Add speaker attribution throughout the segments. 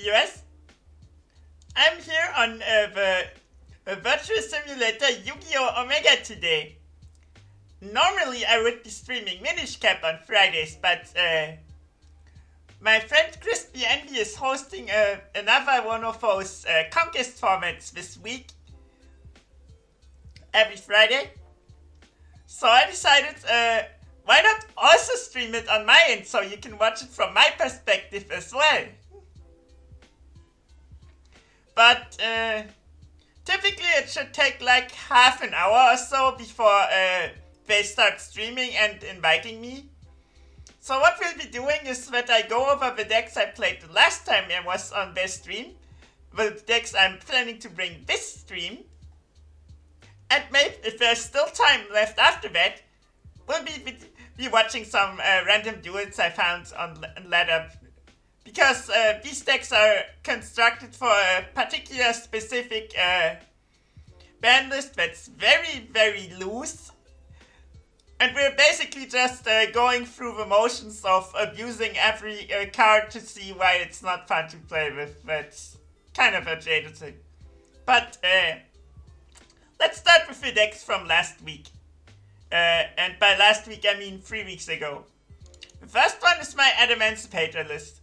Speaker 1: viewers. I'm here on the virtual simulator Yugioh Omega today. Normally I would be streaming Minish Cap on Fridays, but my friend ChrisTheEnby is hosting another one of those conquest formats this week, every Friday. So I decided, why not also stream it on my end so you can watch it from my perspective as well. But typically it should take like half an hour or so before they start streaming and inviting me. So what we'll be doing is that I go over the decks I played the last time I was on their stream, the decks I'm planning to bring this stream, and maybe if there's still time left after that, we'll be watching some random duels I found on ladder. Because these decks are constructed for a particular specific ban list that's very, very loose. And we're basically just going through the motions of abusing every card to see why it's not fun to play with. That's kind of a jaded thing. But let's start with the decks from last week. And by last week I mean 3 weeks ago. The first one is my Emancipator list.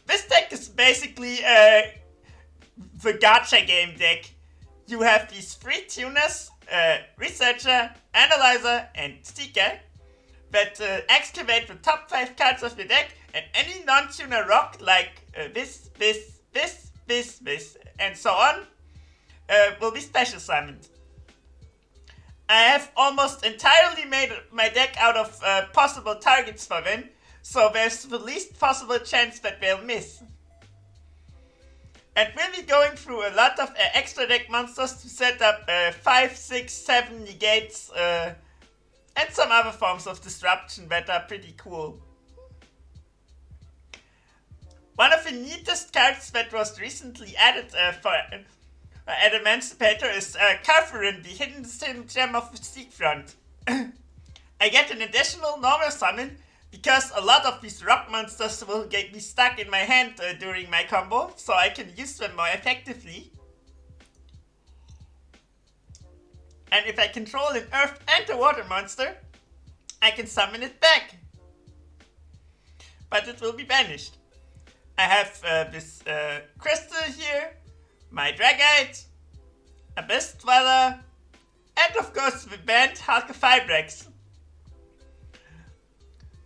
Speaker 1: This deck is basically the gacha game deck. You have these 3 tuners, Researcher, Analyzer, and Seeker, that excavate the top 5 cards of your deck, and any non-tuner rock like this, and so on, will be special summoned. I have almost entirely made my deck out of possible targets for them, so there's the least possible chance that they'll miss. And we'll be going through a lot of extra deck monsters to set up 5, 6, 7 negates and some other forms of disruption that are pretty cool. One of the neatest cards that was recently added for Emancipator is Carferin, the hidden gem of the Seafront. I get an additional normal summon because a lot of these rock monsters will get me stuck in my hand during my combo, so I can use them more effectively. And if I control an earth and a water monster, I can summon it back. But it will be banished. I have this crystal here, my Dragite, Abyss Dweller, and of course the banned Halka-Fibrex.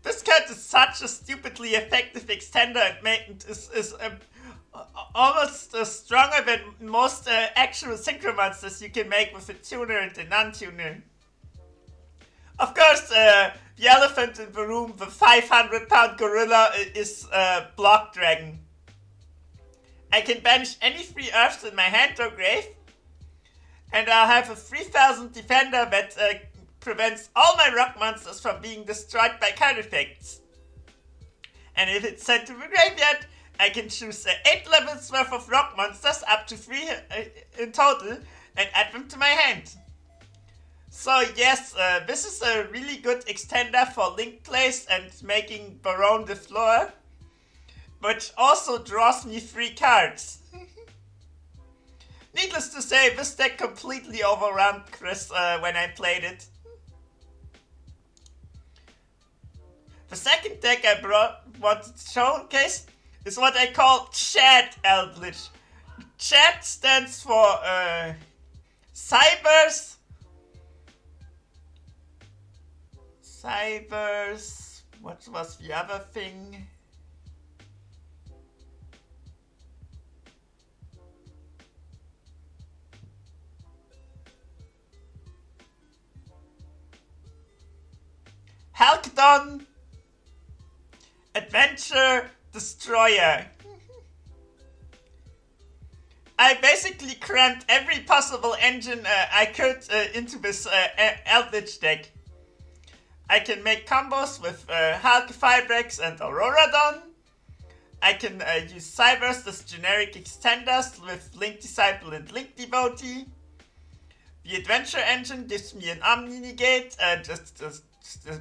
Speaker 1: This card is such a stupidly effective extender and is almost stronger than most actual synchro monsters you can make with a tuner and a non-tuner. Of course, the elephant in the room, the 500-pound gorilla, is Block Dragon. I can banish any 3 Earths in my hand or grave, and I'll have a 3000 defender that prevents all my rock monsters from being destroyed by card effects. And if it's sent to the graveyard, I can choose 8 levels worth of rock monsters, up to 3 in total, and add them to my hand. So yes, this is a really good extender for link plays and making Baron the floor, which also draws me 3 cards. Needless to say, this deck completely overwhelmed Chris when I played it. The second deck I wanted to showcase is what I call Chat Eldritch. Chat stands for Cybers, what was the other thing? Halkdon, Adventure, Destroyer. I basically crammed every possible engine I could into this Eldritch deck. I can make combos with Halka-Fibrex and Auroradon. I can use Cybers as generic extenders with Link Disciple and Link Devotee. The Adventure engine gives me an Omni Negate, just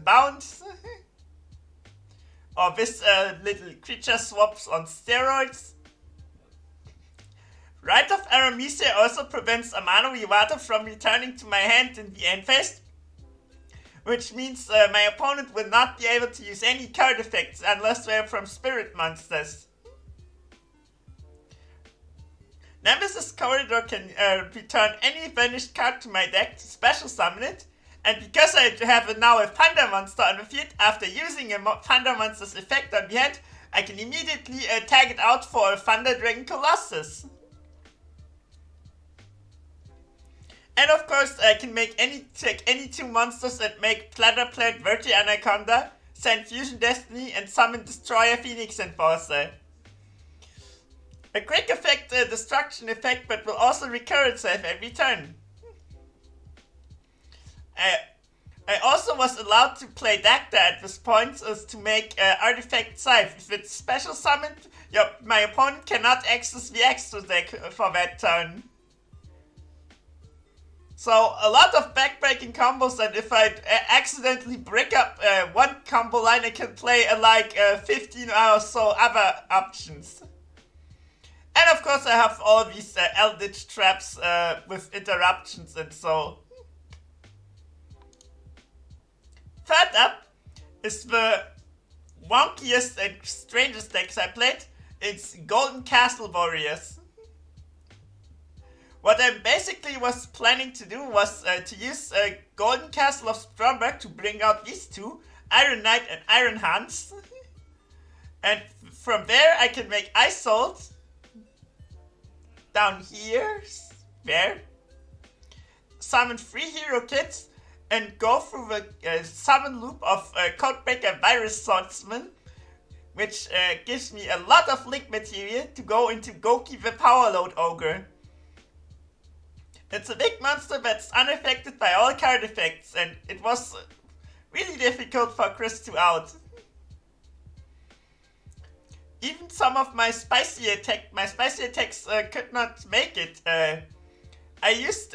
Speaker 1: bounce. Or this little creature swaps on steroids. Rite of Aramise also prevents a Mano Iwata from returning to my hand in the end phase, which means my opponent will not be able to use any card effects unless they're from spirit monsters. Nemesis Corridor can return any vanished card to my deck to special summon it, and because I have now a Thunder monster on the field, after using a Thunder monster's effect on the hand, I can immediately tag it out for a Thunder Dragon Colossus. And of course, I can take any two monsters and make Platterplate, Verti Anaconda, send Fusion Destiny, and summon Destroyer, Phoenix Enforcer. A quick effect, destruction effect, but will also recur itself every turn. I also was allowed to play Dacta at this point as to make Artifact Scythe. If it's special summoned, my opponent cannot access the extra deck for that turn. So a lot of backbreaking combos, and if I accidentally break up one combo line, I can play 15 or so other options. And of course I have all these Eldritch traps with interruptions and so. Third up is the wonkiest and strangest decks I played. It's Golden Castle Warriors. What I basically was planning to do was to use Golden Castle of Stromberg to bring out these two, Iron Knight and Iron Hans. And from there I can make Ice Salt. Down here, there. Summon 3 hero kits and go through the summon loop of Codebreaker Virus Swordsman, which gives me a lot of link material to go into Goki the Powerload Ogre. It's a big monster that's unaffected by all card effects, and it was really difficult for Chris to out. Even some of my spicy attacks could not make it. I used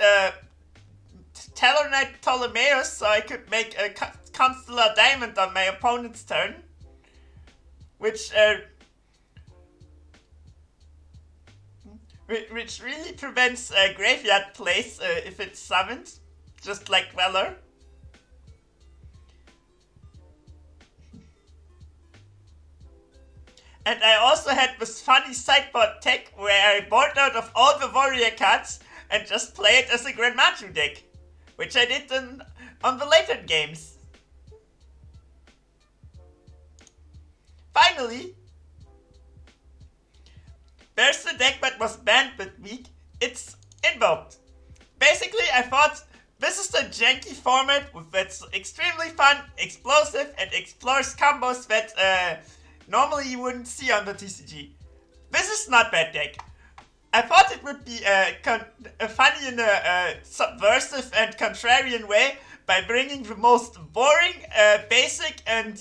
Speaker 1: Talonite Ptolemaeus so I could make a Constellar Diamond on my opponent's turn, which really prevents graveyard plays if it's summoned, just like Valor. And I also had this funny sideboard tech where I board out of all the warrior cards and just play it as a Granmatu deck, which I did on the later games. Finally, there's the deck that was banned that week. It's Invoked. Basically, I thought this is the janky format that's extremely fun, explosive, and explores combos that normally you wouldn't see on the TCG. This is not that deck. I thought it would be funny in a subversive and contrarian way by bringing the most boring, basic, and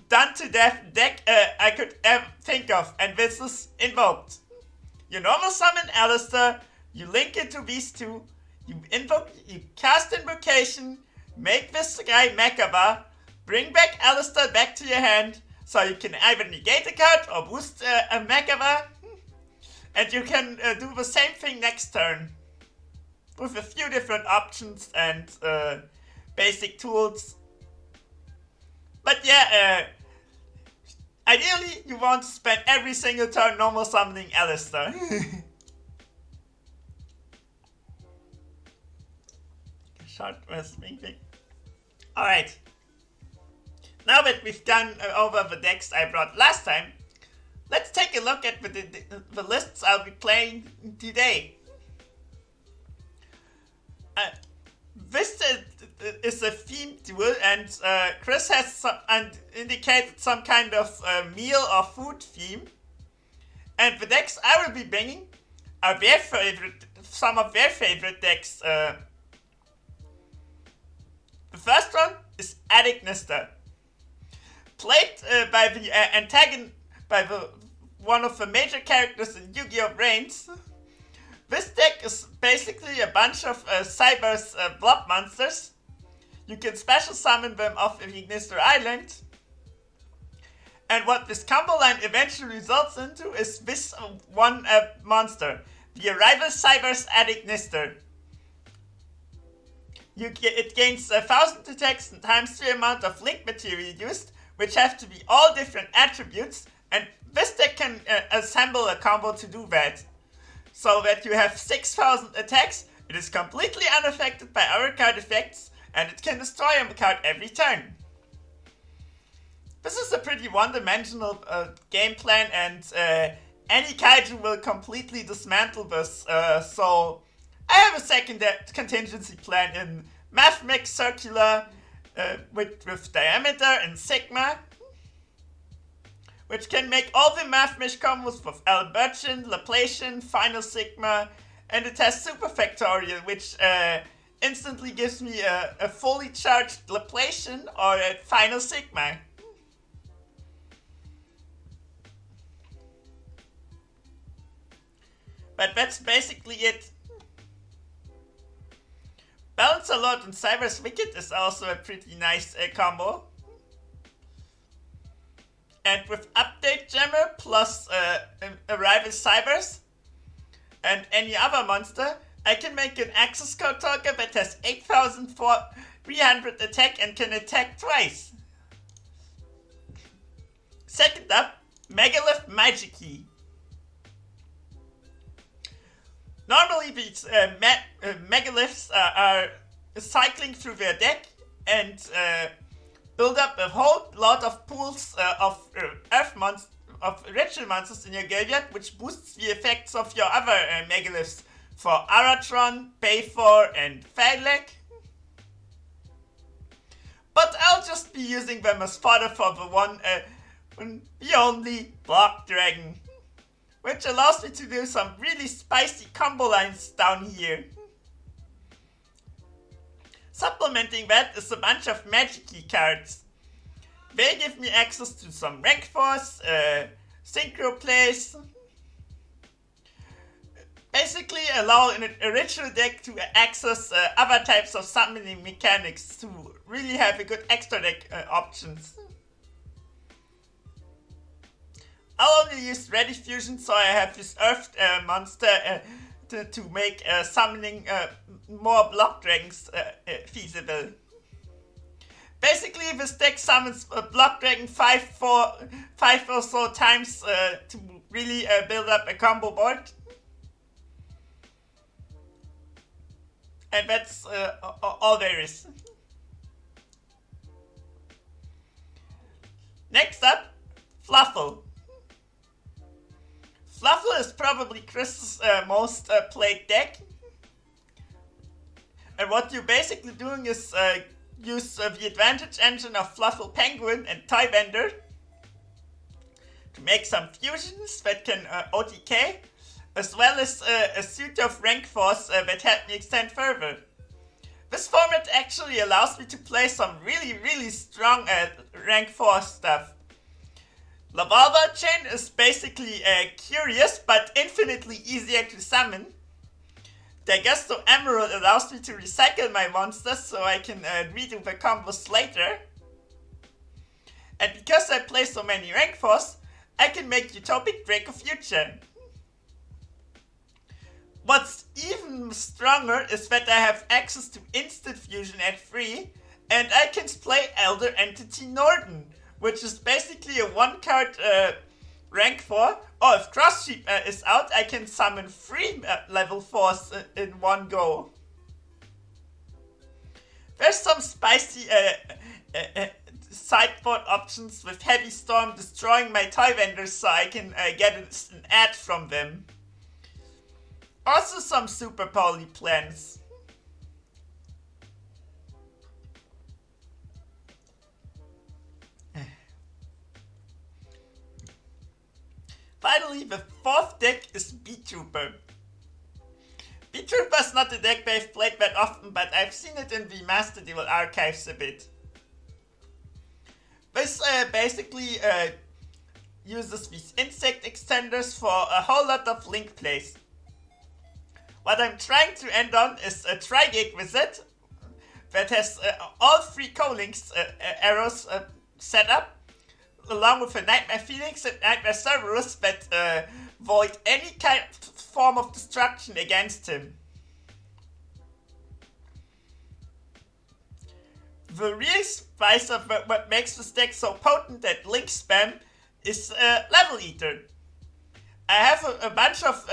Speaker 1: done-to-death deck I could ever think of, and this is Invoked. You normal summon Alistair, you link into these two, you cast Invocation, make this guy Mechaba, bring back Alistair back to your hand, so you can either negate a card or boost a Mechaba, and you can do the same thing next turn, with a few different options and basic tools. But yeah, ideally you want to spend every single turn normal summoning Alistair. Short was thinking. Alright. Now that we've gone over the decks I brought last time, let's take a look at the lists I'll be playing today. This is a themed duel, and Chris has indicated some kind of meal or food theme. And the decks I will be bringing are some of their favorite decks. The first one is Attic Nester. Played by the one of the major characters in Yu-Gi-Oh! Brains. This deck is basically a bunch of Cyber's blob monsters. You can special summon them off Ignister Island. And what this combo line eventually results into is this one monster, the Arrival Cyber's Addict Nister. It gains 1000 attacks times the amount of link material used, which have to be all different attributes, and this deck can assemble a combo to do that. So that you have 6000 attacks, it is completely unaffected by other card effects, and it can destroy a card every turn. This is a pretty one-dimensional game plan, and any kaiju will completely dismantle this, so I have a second contingency plan in Math Mix Circular with Diameter and Sigma, which can make all the Math Mix combos with Albertian, Laplacian, Final Sigma, and it has Super Factorial, which instantly gives me a fully charged Laplacian or a Final Sigma. But that's basically it. Balance a Lot and Cyber's Wicked is also a pretty nice combo. And with Update Jammer plus Arrival Cybers and any other monster, I can make an Access Code Talker that has 8300 attack and can attack twice. Second up, Megalith Magikey. Normally these megaliths are cycling through their deck and build up a whole lot of pools of ritual monsters in your graveyard, which boosts the effects of your other megaliths for Aratron, Bayfor, and Fadeleaf. But I'll just be using them as fodder for the only Block Dragon, which allows me to do some really spicy combo lines down here. Supplementing that is a bunch of Magikey cards. They give me access to some Rank Force, Synchro Plays. Basically allow a ritual deck to access other types of summoning mechanics to really have a good extra deck options. I'll only use Ready Fusion, so I have this Earth monster to make summoning more Block Dragons feasible. Basically, this deck summons Block Dragon 5 or so times to really build up a combo board. And that's all there is. Next up, Fluffle. Fluffle is probably Chris's most played deck. And what you're basically doing is use the advantage engine of Fluffle Penguin and Toy Vendor to make some fusions that can OTK, as well as a suit of Rank Force that help me extend further. This format actually allows me to play some really strong Rank Force stuff. Lavalva Chain is basically curious but infinitely easier to summon. Dagusto Emerald allows me to recycle my monsters so I can redo the combos later. And because I play so many Rank Force, I can make Utopic Draco Future. What's even stronger is that I have access to Instant Fusion at 3, and I can play Elder Entity Norden, which is basically a one-card rank 4. Oh, if Cross-Sheep is out, I can summon 3 level 4s in one go. There's some spicy sideboard options with Heavy Storm destroying my toy vendors so I can get an ad from them. Also some super poly plans. Finally, the fourth deck is Beetrooper. Beetrooper is not a deck I've played that often, but I've seen it in the Master Duel archives a bit. This basically uses these insect extenders for a whole lot of link plays. What I'm trying to end on is a Tri-Gig Wizard that has all 3 co-links arrows set up, along with a Nightmare Phoenix and Nightmare Cerberus that void any kind of form of destruction against him. The real spice of what makes this deck so potent at Link spam is Level Eater. I have a bunch of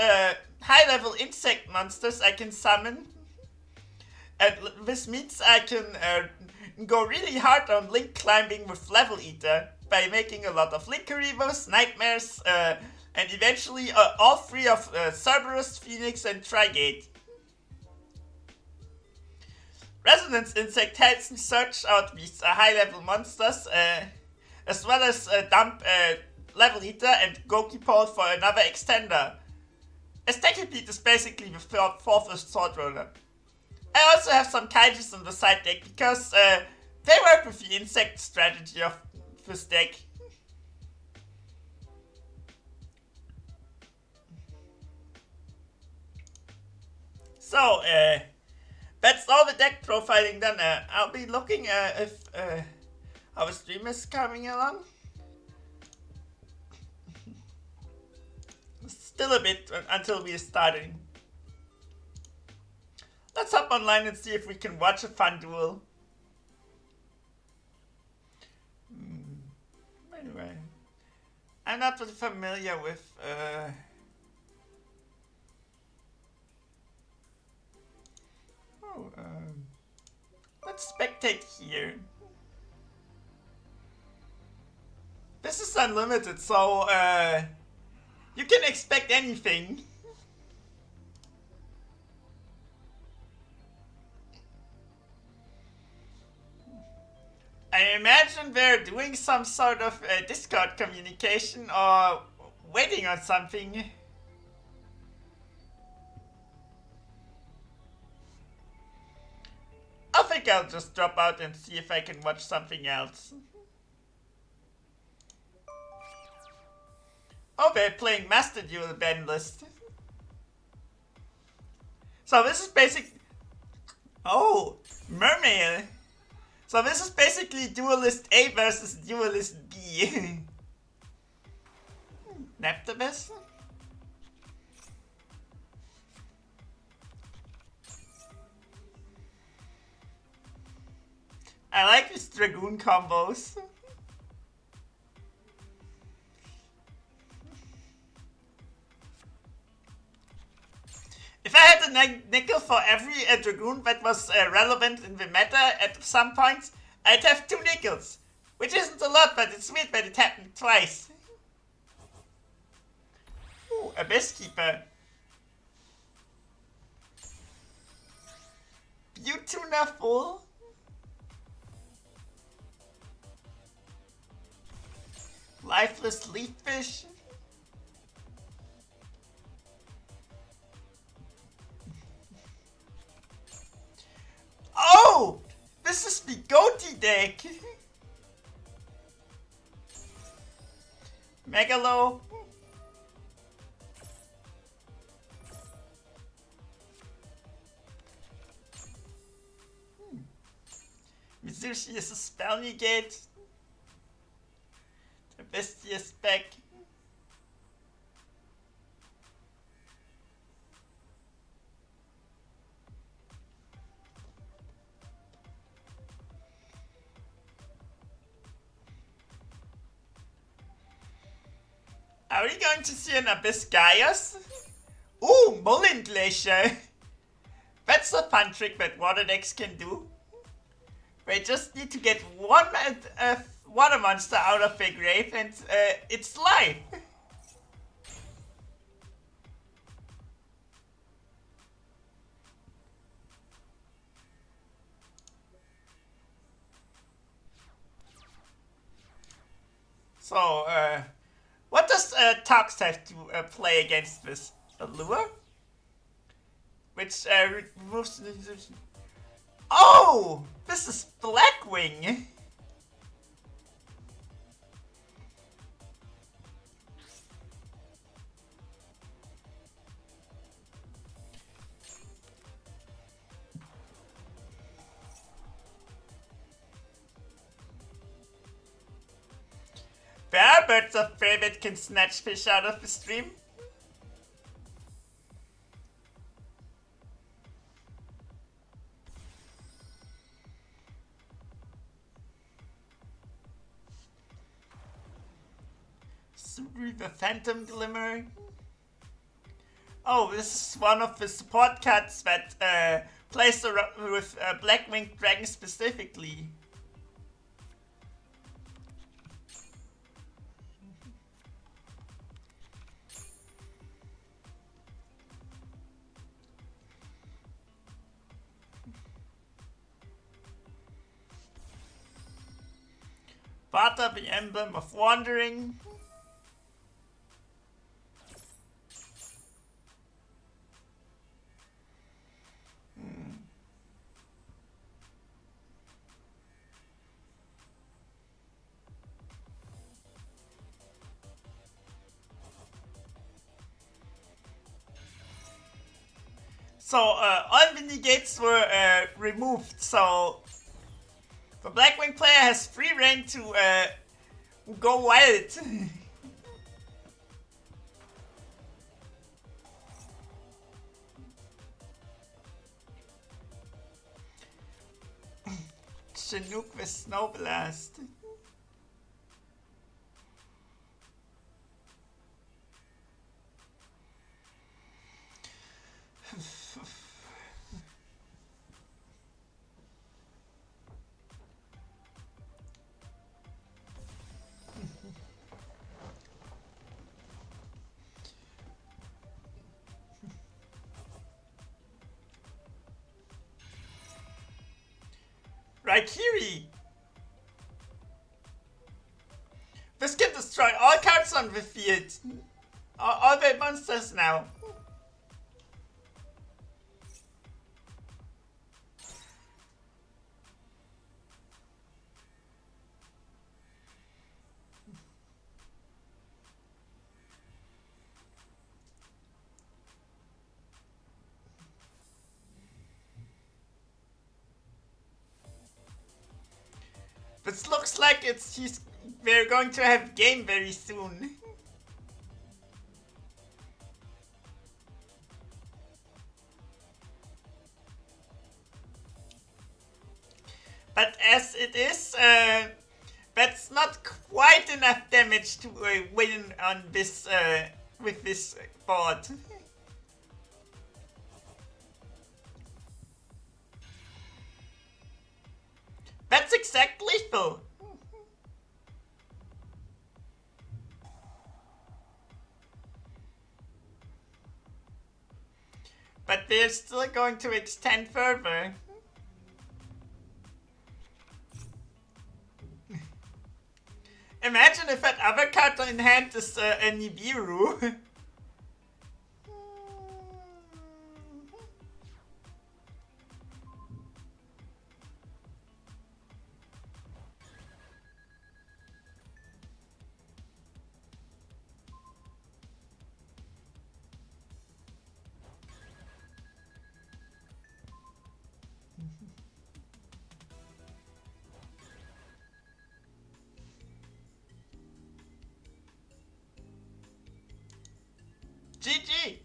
Speaker 1: high level insect monsters I can summon, and this means I can go really hard on Link climbing with Level Eater by making a lot of Linkarivos, Nightmares, and eventually all three of Cerberus, Phoenix, and Trigate. Resonance Insect helps me search out these high-level monsters, as well as dump Level Eater and Gokipole for another extender. Aesthetically, is basically the fourth Sword Roller. I also have some Kaijus in the side deck because they work with the insect strategy of this deck. So, that's all the deck profiling done. I'll be looking if our stream is coming along. Still a bit until we are starting. Let's hop online and see if we can watch a fun duel. Anyway, I'm not really familiar with let's spectate here. This is unlimited, so you can expect anything. I imagine they're doing some sort of Discord communication or waiting on something. I think I'll just drop out and see if I can watch something else. Oh, they're playing Master Duel ban list. So this is basic. Oh, Mermail. So this is basically Duelist A versus Duelist B. Neptibus? I like these Dragoon combos. If I had a nickel for every Dragoon that was relevant in the meta at some point, I'd have 2 nickels. Which isn't a lot, but it's weird that it happened twice. Ooh, Abyss Keeper. Beautuna full. Lifeless Leaffish. Oh! This is the Goatee deck! Megalo. Mizushi is a spell negate. The Bestia spec. Are we going to see an Abyss Gaius? Ooh, Mullen Glacier! That's a fun trick that water decks can do. They just need to get one water monster out of their grave and it's live. So, what does Tox have to play against this? Allure? Which removes... Oh! This is Blackwing! Bear birds of prey that can snatch fish out of the stream. The Phantom Glimmer. Oh, this is one of the support cards that plays with Black-Winged Dragon specifically. Barter, the Emblem of Wandering. So all the negates were removed, so the Blackwing player has free reign to go wild. Chinook with Snow Blast. Raikiri! This can destroy all cards on the field. All the monsters now. This looks like we're going to have game very soon. But as it is, that's not quite enough damage to win on this with this board. That's exact lethal. But they're still going to extend further. Imagine if that other card in hand is a Nibiru. GG!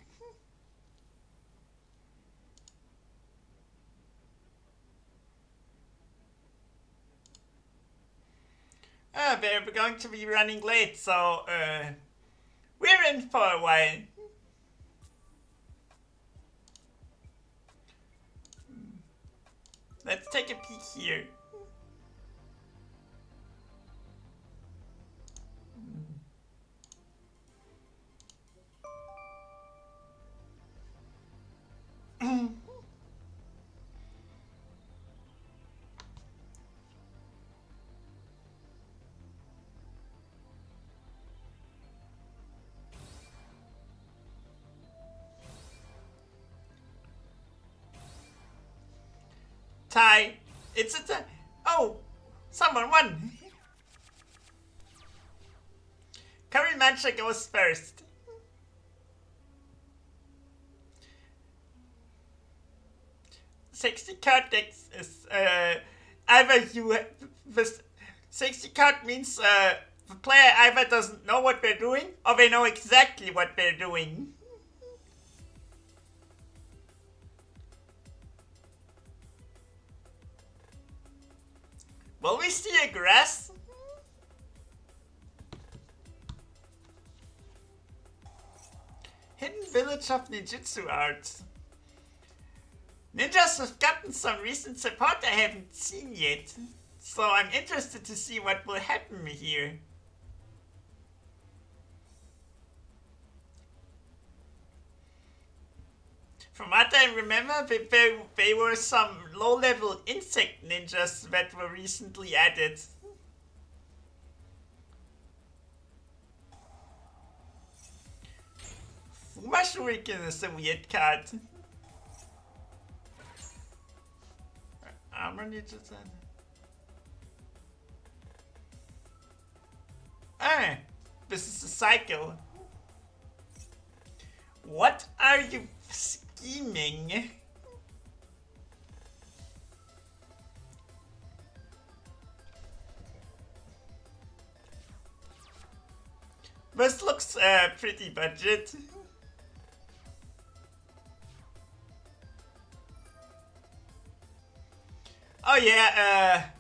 Speaker 1: We're going to be running late, so we're in for a while. Let's take a peek here. Tie. It's a tie. Oh, someone won. Curry Mancha goes first. "60 card decks is either you this 60 card means The player either doesn't know what we're doing, or they know exactly what we're doing. Will we see a grass? Hidden village of ninjutsu arts. Ninjas have gotten some recent support I haven't seen yet, so I'm interested to see what will happen here. From what I remember, there were some low-level insect ninjas that were recently added. Fuma Shuriken is a weird card. Armor ninjas. Ah, this is a cycle. What are you scheming? This looks pretty budget. Oh yeah,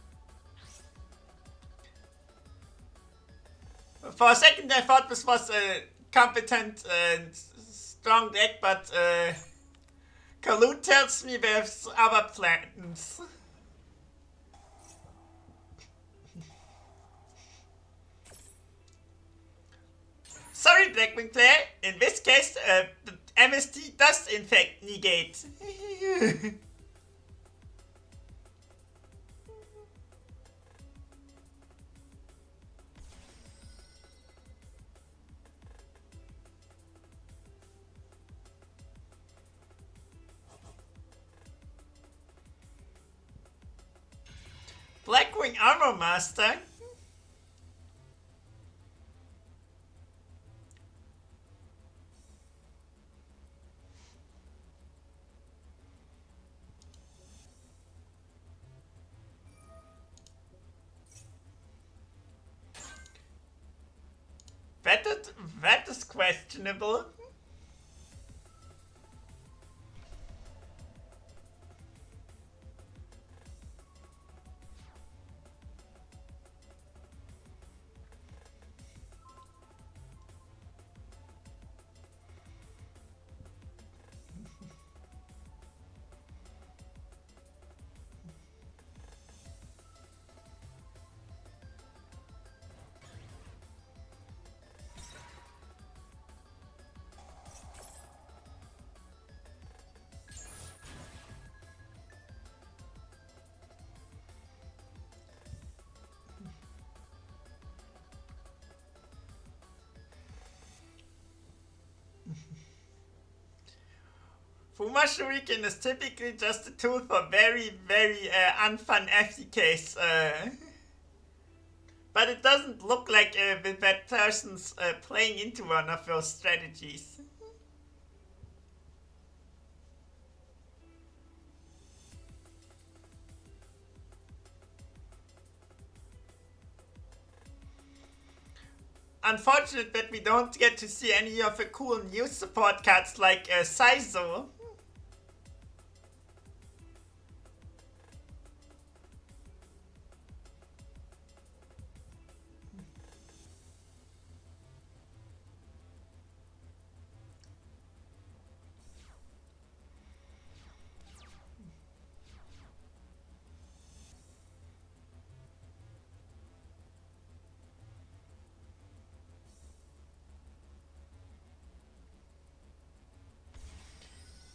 Speaker 1: for a second I thought this was a competent and strong deck, but Kaloon tells me there's other plans. Sorry, Blackwing player. In this case, the MST does in fact negate. Blackwing Armor Master. That is questionable. Fuma Shuriken is typically just a tool for very, very unfun FTKs. But it doesn't look like that person's playing into one of those strategies. Unfortunate that we don't get to see any of the cool new support cards like Saizo.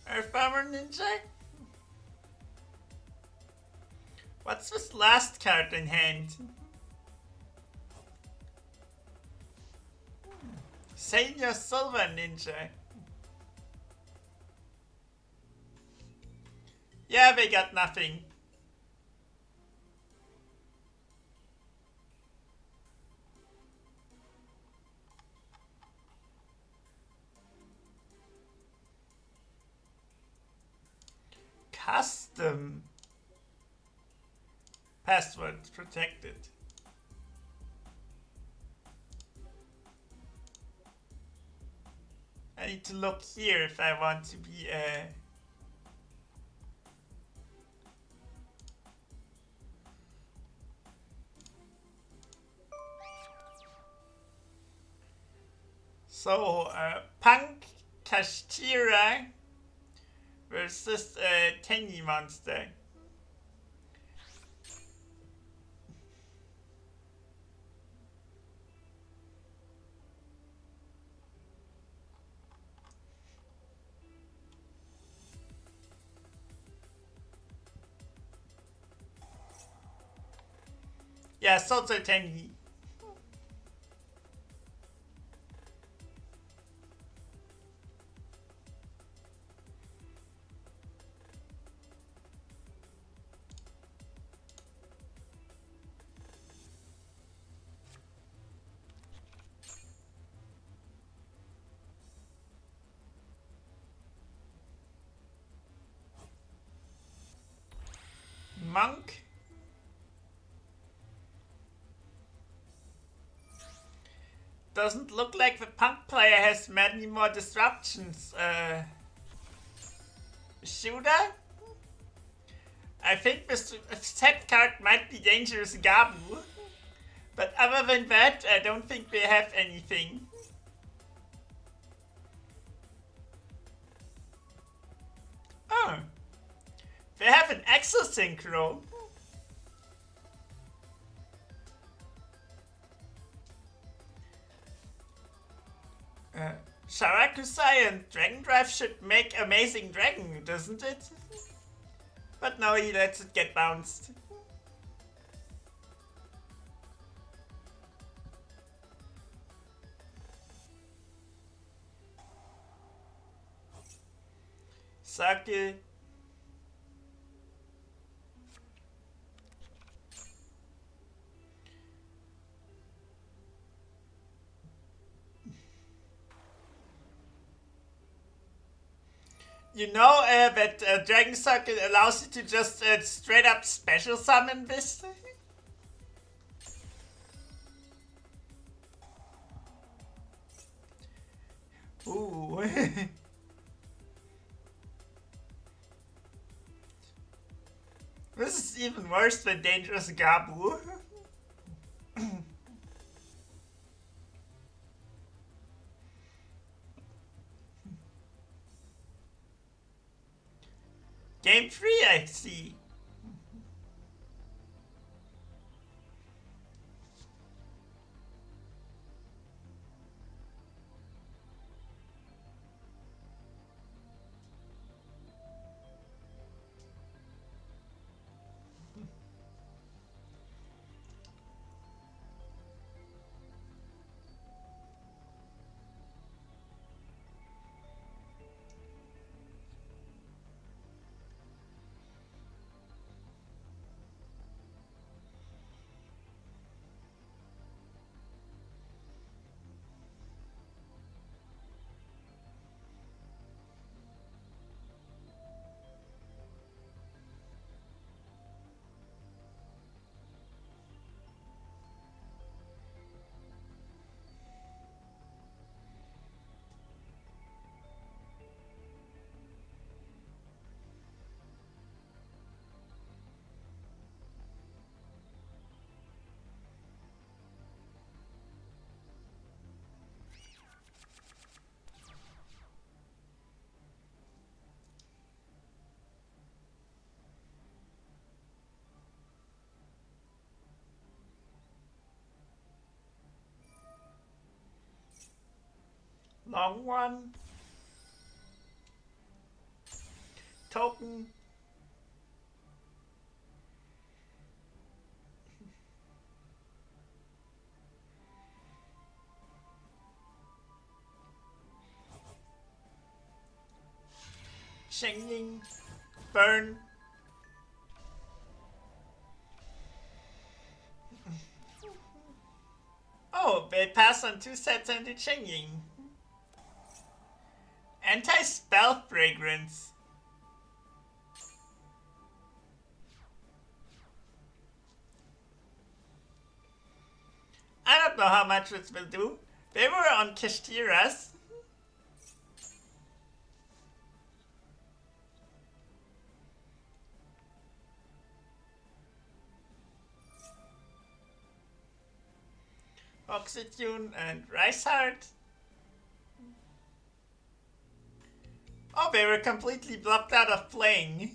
Speaker 1: Earthbomber Ninja? What's this last card in hand? Senior Silver Ninja. Yeah, they got nothing. Custom. Password protected. need to look here if I want to be so Punk Kashtira versus Tenyi Monster. Yeah, Soto Tenyi. Monk. Doesn't look like the Punk player has many more disruptions. Shooter? I think this set card might be dangerous Gabu. But other than that, I don't think they have anything. Oh. They have an Exosynchro. Sharakusai and Dragon Drive should make Amazing Dragon, doesn't it? But no, he lets it get bounced. Sake. You know that Dragon Circle allows you to just straight up special summon this? Ooh. This is even worse than Dangerous Gabu. Game 3, I see. Long one. Token. Changing. Burn. Oh, they pass on 2 sets and the changing. Anti-spell fragrance. I don't know how much this will do. They were on Kishtiras. Oxytune and Rice Heart. Oh, they were completely blocked out of playing.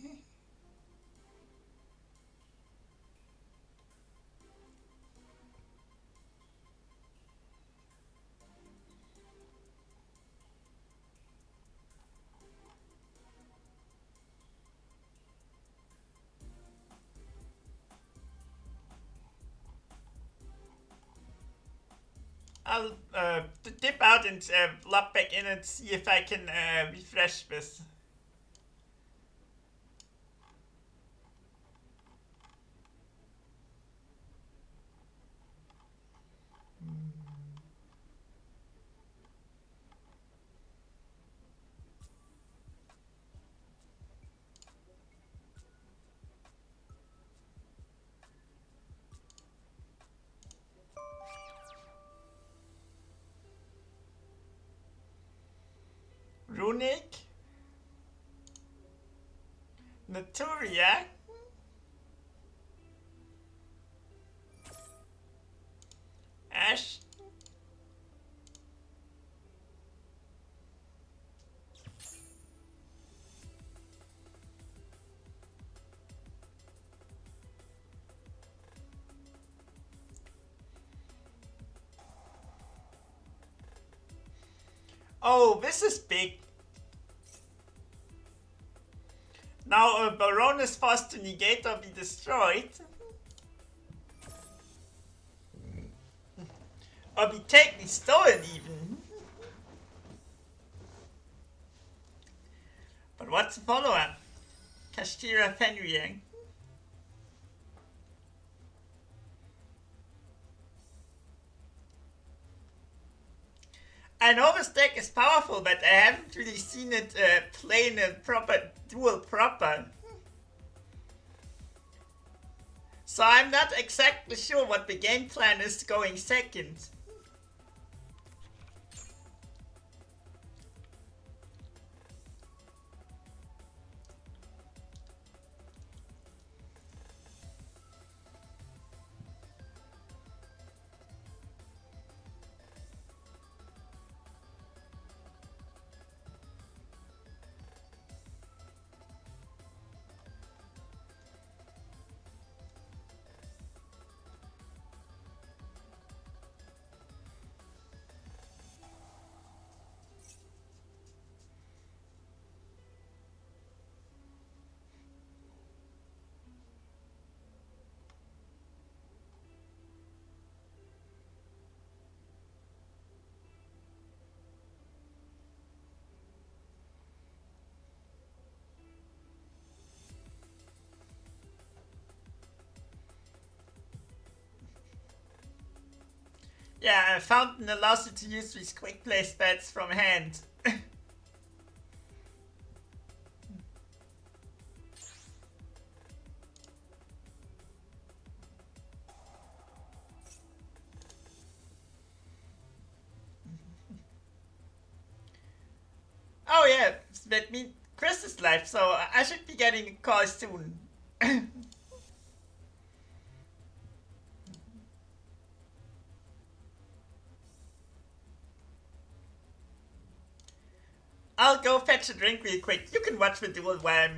Speaker 1: I'll dip out and log back in and see if I can refresh this. Runic, Naturia, Ash, oh, this is big. Now a Baron is forced to negate or be destroyed. Or be taken, stolen even. But what's the follow-up? Kashtira Fenrir. I know this deck is powerful, but I haven't really seen it play in a proper duel proper. So I'm not exactly sure what the game plan is going second. Yeah, Fountain allows you to use these quick play spells from hand. Oh yeah, that means Chris is live, so I should be getting a call soon. I'll go fetch a drink real quick. You can watch the duel while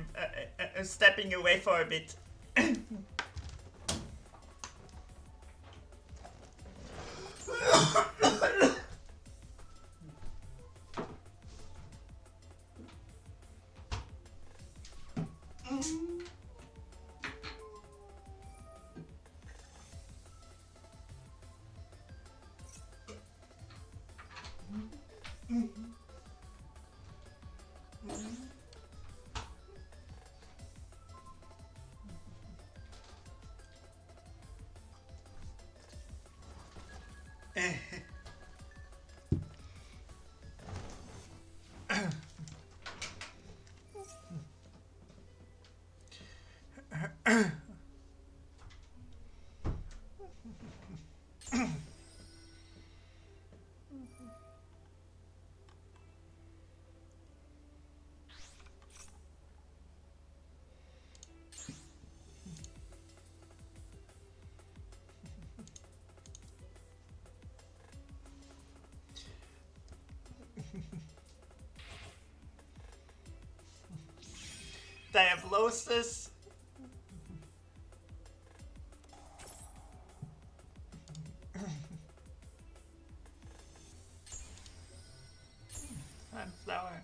Speaker 1: I'm stepping away for a bit. Diablosis. Sunflower.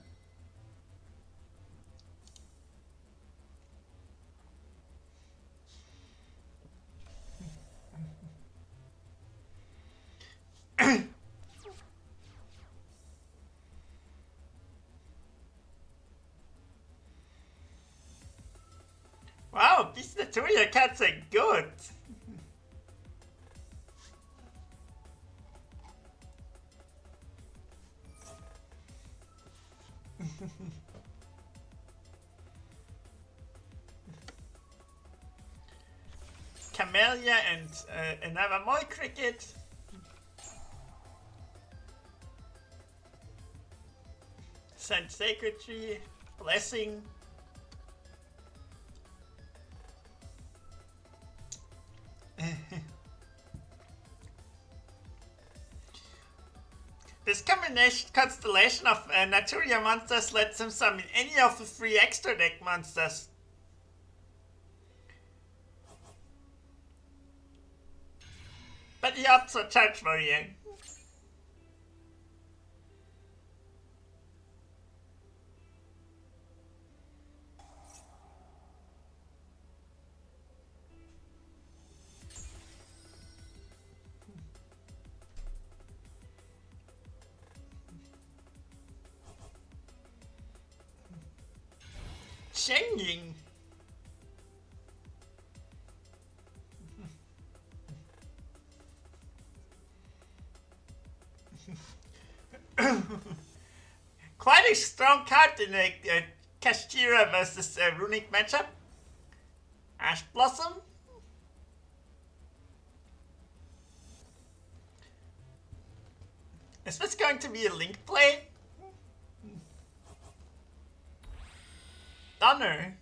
Speaker 1: Wow, these Naturia cats are good. Camellia and another Moi cricket. Send Sacred Tree. Blessing. This constellation of Naturia monsters lets him summon any of the 3 extra deck monsters. But he opts for Charge Warrior. Changing. Quite a strong card in a Kashtira versus Runic matchup. Ash Blossom. Is this going to be a Link play? Donner.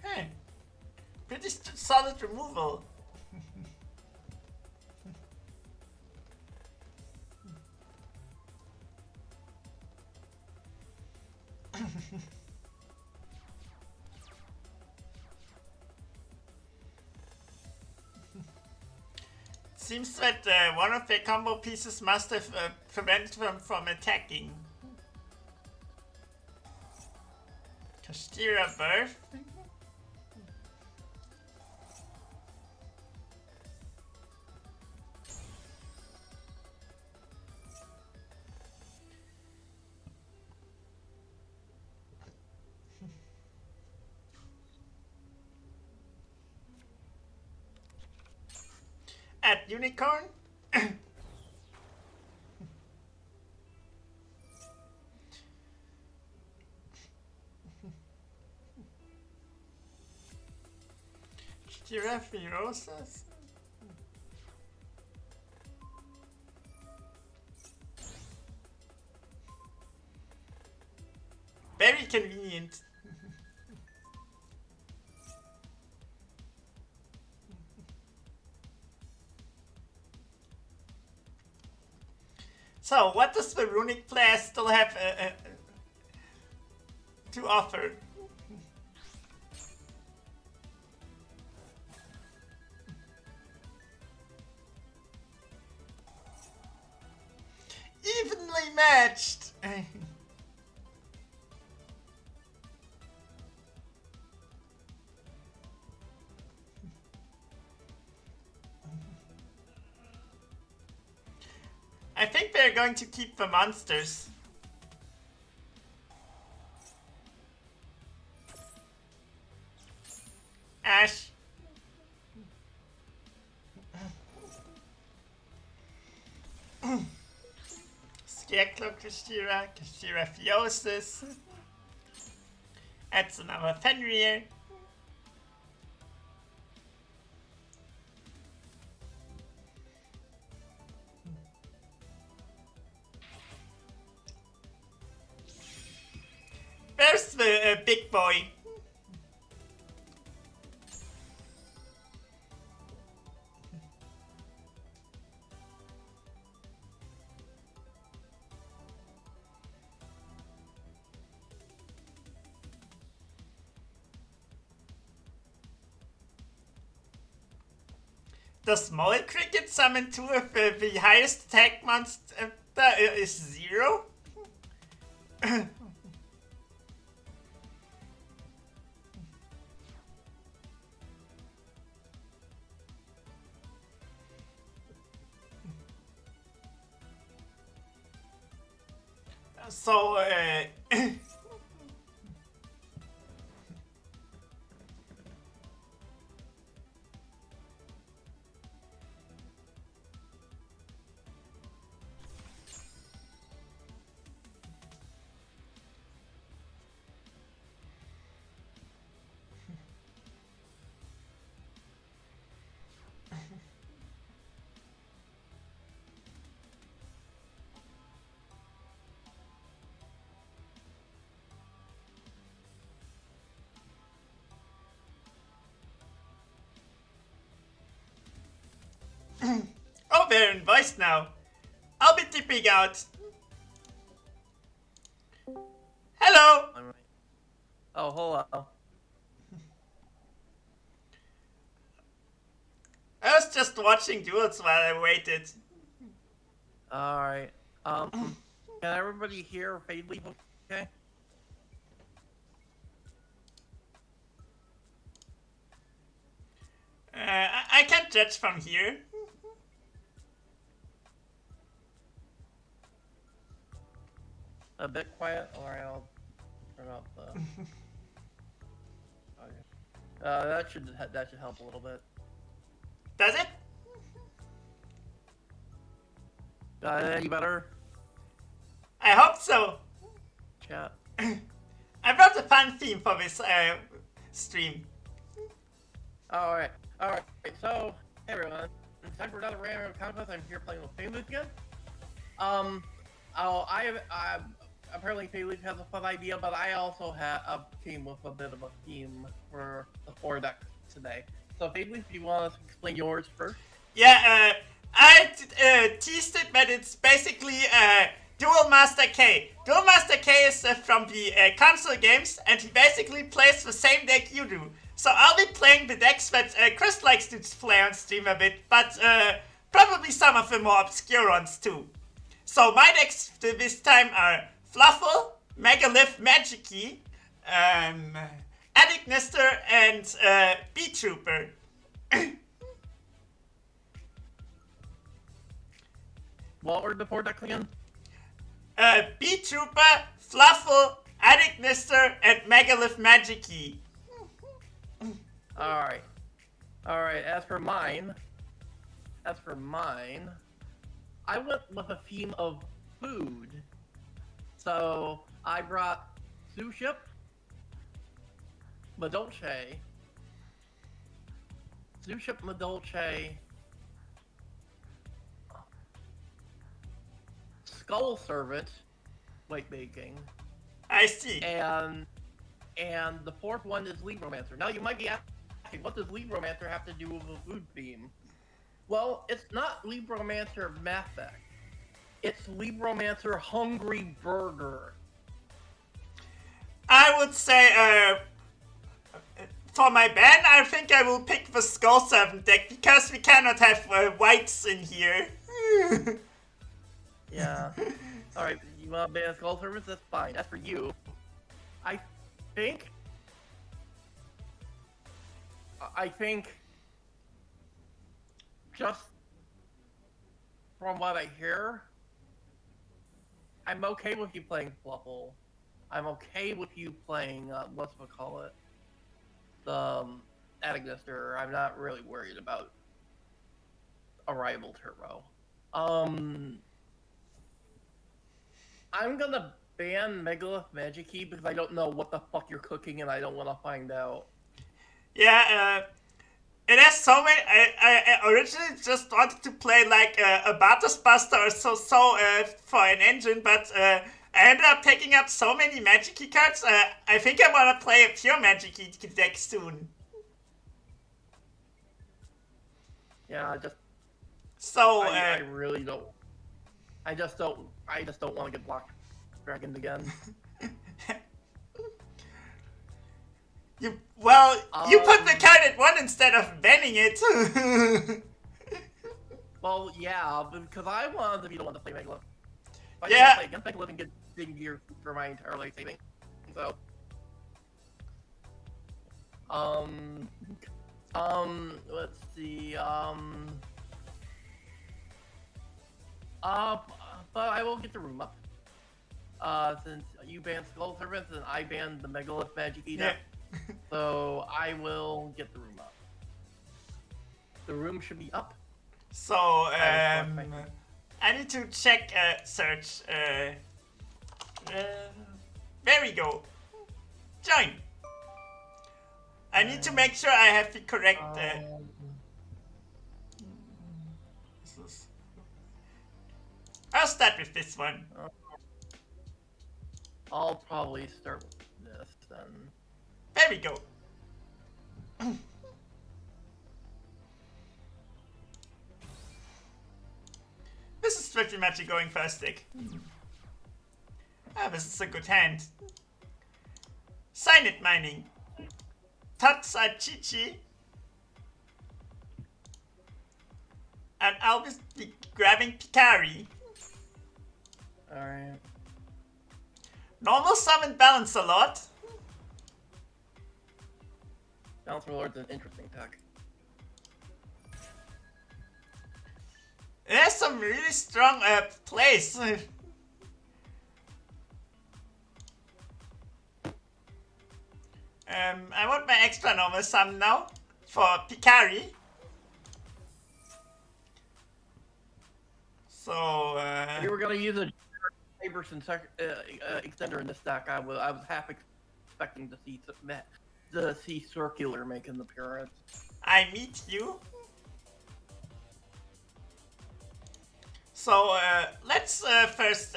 Speaker 1: Hey, pretty solid removal. Seems that one of their combo pieces must have prevented them from attacking. Kashtira Birth. At Unicorn. Giraffe Rosas. Very convenient. So, what does the Runic player still have to offer? Evenly matched! I think they're going to keep the monsters. Ash. Scarecrow Kashtira, Kashtira Theosis. Adds another Fenrir. Where's the big boy? the small cricket summon 2 if the highest attack monster is 0? So, oh, we're in voice now. I'll be tipping out. Hello!
Speaker 2: Oh, hello.
Speaker 1: I was just watching duels while I waited.
Speaker 2: Alright. Can everybody hear Fadeleaf okay?
Speaker 1: I can't judge from here.
Speaker 2: A bit quiet? Alright, I'll turn up the... Okay. That should help a little bit.
Speaker 1: Does it?
Speaker 2: Any better?
Speaker 1: I hope so.
Speaker 2: Chat.
Speaker 1: I brought a fun theme for this stream.
Speaker 2: Alright, so, hey everyone. It's time for another random conquest. I'm here playing with Fadeleaf again. Apparently Fadeleaf has a fun idea, but I also came with a bit of a theme for the 4 deck today. So Fadeleaf, do you want to explain yours first?
Speaker 1: Yeah, I teased it, but it's basically Duel Master K. Duel Master K is from the console games, and he basically plays the same deck you do. So I'll be playing the decks that Chris likes to play on stream a bit, but probably some of the more obscure ones too. So my decks this time are Fluffle, Megalith Magikey, Addict Nester, and Bee Trooper.
Speaker 2: What were the 4 decks again?
Speaker 1: Bee Trooper, Fluffle, Addict Nester, and Megalith Magikey.
Speaker 2: Alright. As for mine, I went with a theme of food. So I brought Suship, Madolche, Skull Servant, weight making.
Speaker 1: I see.
Speaker 2: And the 4th one is Libromancer. Now you might be asking, what does Libromancer have to do with a food theme? Well, it's not Libromancer Mathek. It's Libromancer Hungry Burger.
Speaker 1: I would say, for my ban, I think I will pick the Skull Servant deck, because we cannot have whites in here.
Speaker 2: Yeah. Alright, you want to ban Skull Servants? That's fine. That's for you. I think just from what I hear, I'm okay with you playing Fluffle. I'm okay with you playing, the Addict Nester. I'm not really worried about a rival Turbo. I'm gonna ban Megalith Magikey because I don't know what the fuck you're cooking and I don't want to find out.
Speaker 1: Yeah, it has so many. I originally just wanted to play like a Bartos Buster or so for an engine, but I ended up picking up so many Magikey cards. I think I want to play a pure Magikey deck soon.
Speaker 2: Yeah,
Speaker 1: So
Speaker 2: I really don't. I just don't want to get blocked dragoned again.
Speaker 1: You put the card at 1 instead of banning it.
Speaker 2: Well, yeah, because I wanted to be the one to play Megalith. I
Speaker 1: Yeah.
Speaker 2: play against Megalith and get big gear for my entire life saving. So, let's see, but I will get the room up. Since you banned Skull Servants and I banned the Megalith Magic Eater.
Speaker 1: Yeah.
Speaker 2: So I will get the room up. The room should be up.
Speaker 1: So, I need to check search. There we go. Join. I need to make sure I have the correct. I'll start with this one.
Speaker 2: I'll probably start with this then.
Speaker 1: There we go. This is pretty much a going first stick. Ah, this is a good hand. Sign it mining. Tatsachichi. And I'll be grabbing Pikari.
Speaker 2: Alright.
Speaker 1: Normal summon balance a lot.
Speaker 2: Balance Lord's an interesting tech.
Speaker 1: It has some really strong plays. I want my extra normal summon now for Pikari. So,
Speaker 2: if you were gonna use a Saberson extender in this deck, I was half expecting to see Circular make an appearance.
Speaker 1: I meet you. So, let's first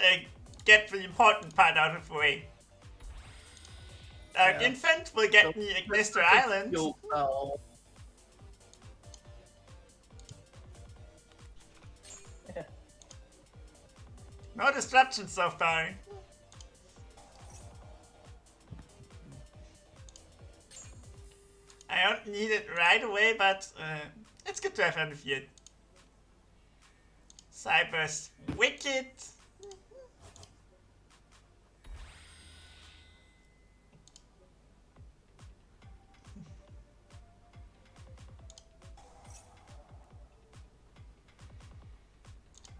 Speaker 1: get the important part out of the way. Dark Infant will get me Ignister Island. No disruption so far. I don't need it right away, but it's good to have on the field. Cyber's wicked.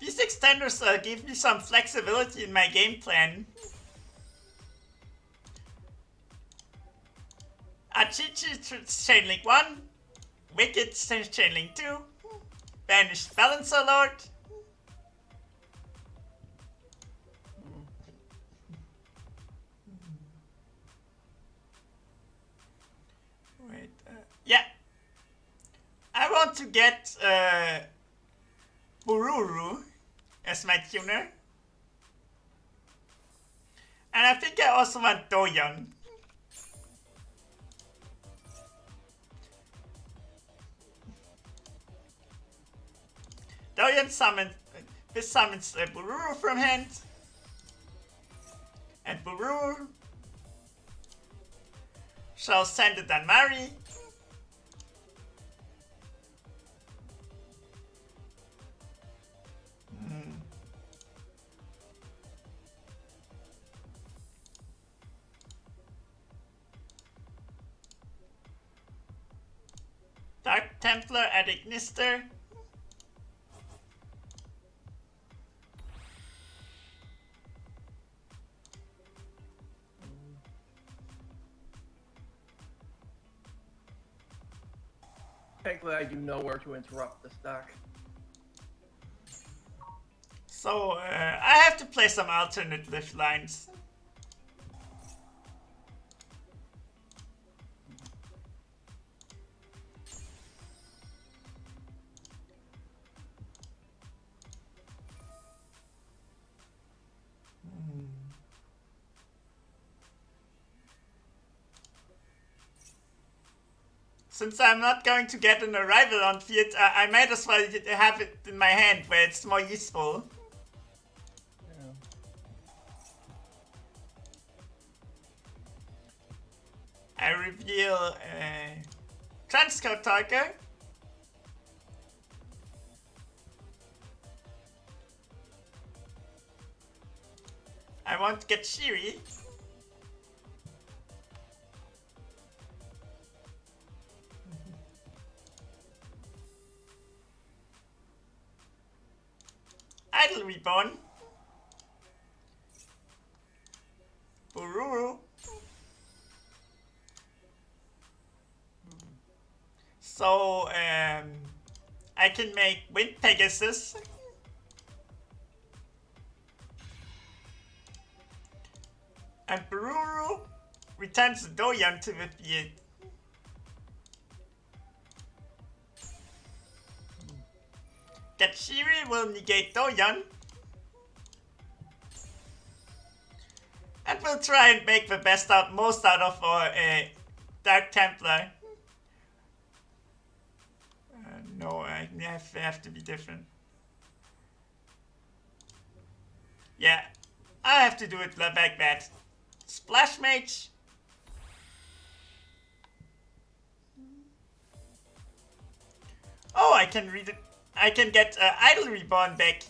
Speaker 1: These extenders give me some flexibility in my game plan. Achichi Chainlink 1, Wicked Chainlink 2, Banished Balancer Lord. Wait, yeah. I want to get Bururu as my tuner. And I think I also want Doyon. Doyon summons, this summons Bururu from hand. And Bururu shall send it Danmari. Dark Templar at Ignister.
Speaker 2: Thankfully, I do know where to interrupt this deck.
Speaker 1: So, I have to play some alternative lines. Since I'm not going to get an arrival on field, I might as well have it in my hand where it's more useful.
Speaker 2: Yeah.
Speaker 1: I reveal Transcode Talker. I want to get Shiri. Idle Reborn. Bururu. So, I can make Wind Pegasus. And Bururu returns Doyan to the field. Gachiri will negate Doyan. And we'll try and make the most out of our Dark Templar. No, I have to be different. Yeah, I have to do it like that. Splash Mage. Oh, I can read it. I can get Idle Reborn back.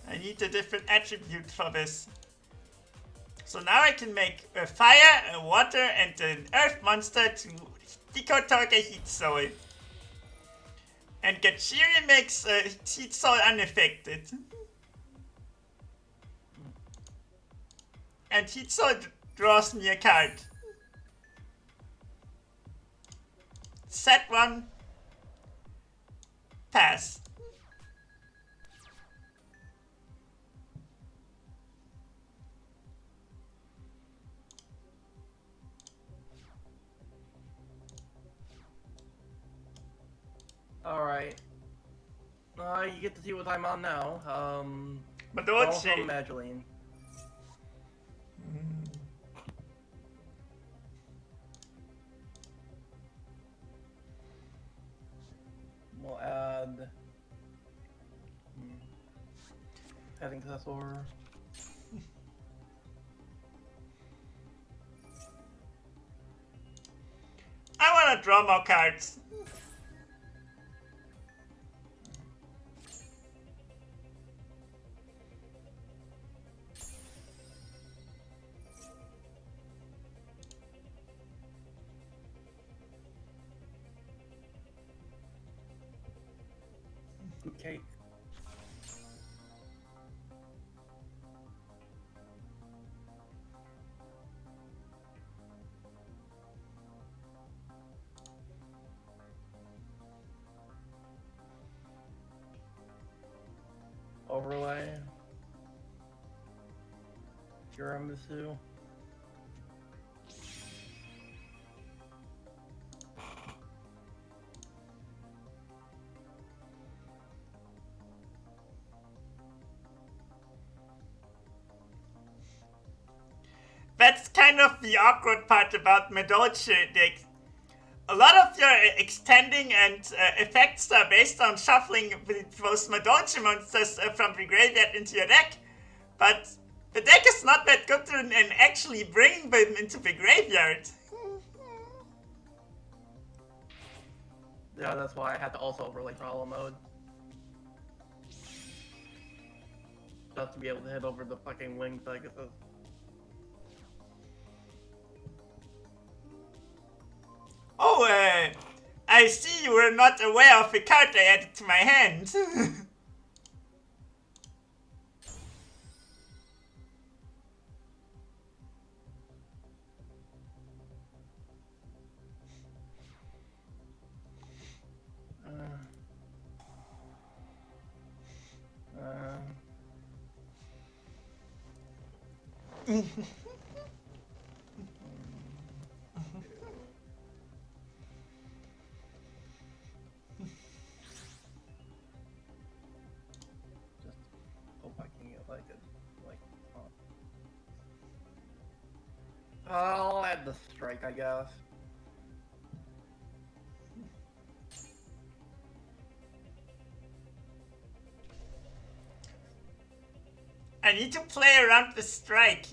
Speaker 1: I need a different attribute for this. So now I can make a fire, a water, and an earth monster to decode target heat soul. And Gachiri makes heat soul unaffected. And heat soul draws me a card. Set one. Pass.
Speaker 2: Alright. You get to see what I'm on now.
Speaker 1: But don't
Speaker 2: also
Speaker 1: say.
Speaker 2: Magdalene. We'll add heading successor.
Speaker 1: I want to draw more cards.
Speaker 2: Okay. Overlay. Tiramisu.
Speaker 1: That's kind of the awkward part about Medolce decks. A lot of your extending and effects are based on shuffling those Medolce monsters from the graveyard into your deck, but the deck is not that good in actually bringing them into the graveyard.
Speaker 2: Yeah, that's why I had to also overlay problem mode. Just to be able to hit over the fucking winged Pegasus.
Speaker 1: Oh, I see you were not aware of the card I added to my hand.
Speaker 2: I'll add the strike, I guess.
Speaker 1: I need to play around the strike.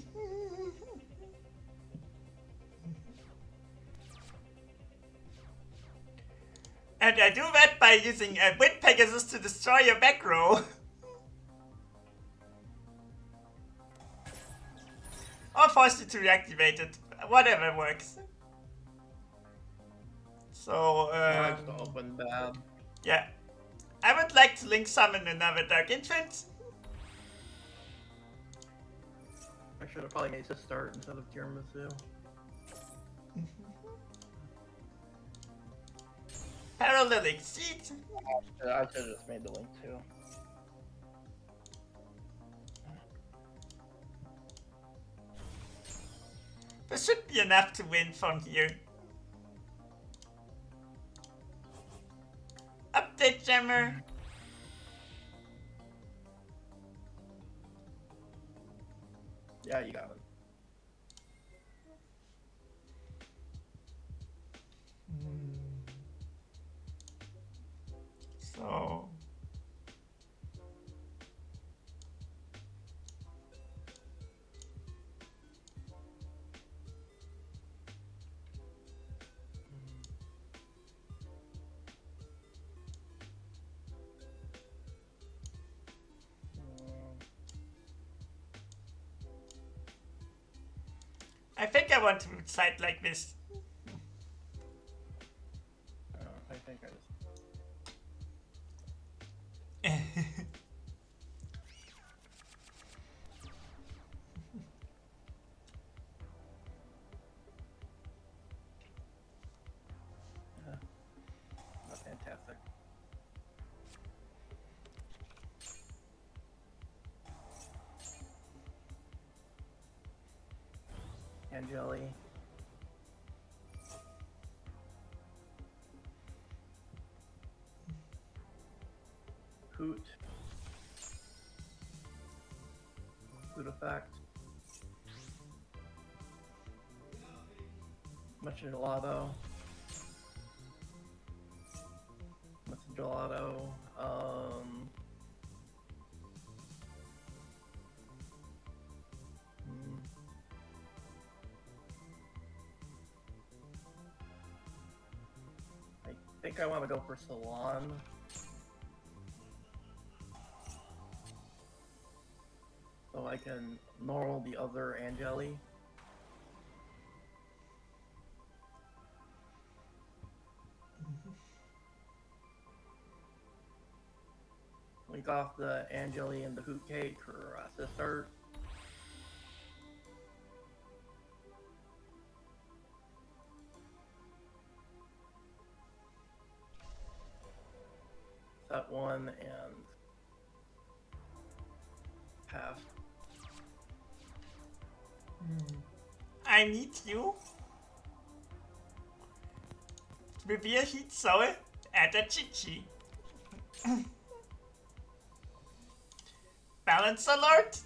Speaker 1: And I do that by using a Wind Pegasus to destroy your back row. Or force you to reactivate it. Whatever works. So,
Speaker 2: I just opened bad.
Speaker 1: yeah. I would like to link summon another Dark Infant.
Speaker 2: I should have probably made this start instead of tiramisu.
Speaker 1: Paralytic Seed.
Speaker 2: I should have just made the link too.
Speaker 1: There should be enough to win from here. Update Jammer.
Speaker 2: Yeah, you got it.
Speaker 1: So... I think I want to side like this.
Speaker 2: I think I just... That's fantastic. Angeli. Hoot. Hoot effect. Much gelato. Much gelato. I think I want to go for Salon. So I can normal the other Angeli. Link off the Angeli and the Hoot Cake for assist start. Set one and pass.
Speaker 1: I need you. Reveal Heat Soul at a Chichi. Balance Alert.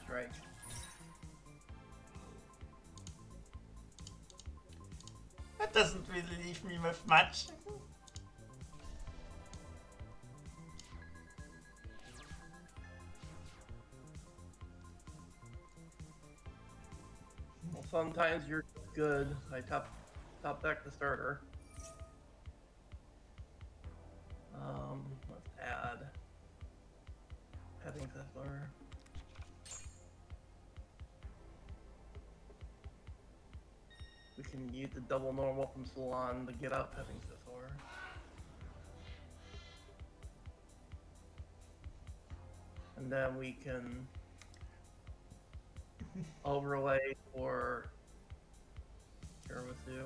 Speaker 2: Strike.
Speaker 1: That doesn't really leave me with much.
Speaker 2: Well, sometimes you're good. I top deck the starter. Let's add Heading Settler. We can use the double normal from Salon to get out Heading Settler. And then we can overlay for tiramisu.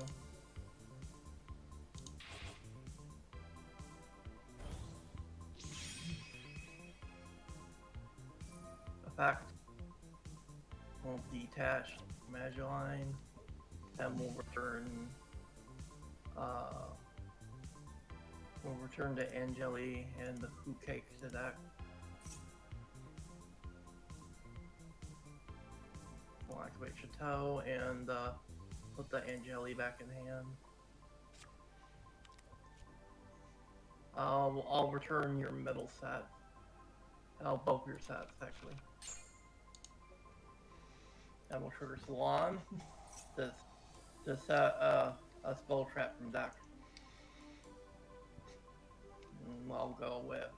Speaker 2: Effect. We'll detach Mageline. And we'll return to Angeli and the Hoot Cake to that. We'll activate Chateau and put the Angeli back in hand. I'll return your middle set. Both your sets actually. Animal Sugar Salon. Just a spell trap from deck. I'll go with.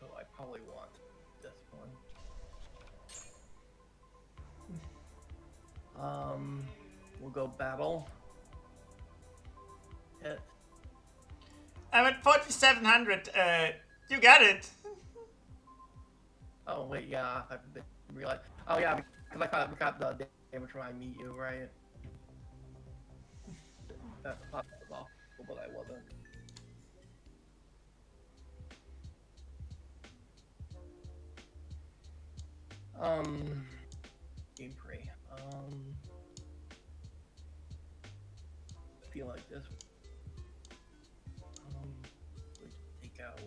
Speaker 2: So I probably want this one. We'll go battle. Hit.
Speaker 1: I'm at 4,700. You got it.
Speaker 2: Oh wait, yeah, I didn't realize. Oh yeah, because I got the damage when I meet you, right? That's possible, but I wasn't. Game pre. Feel like this. Take out.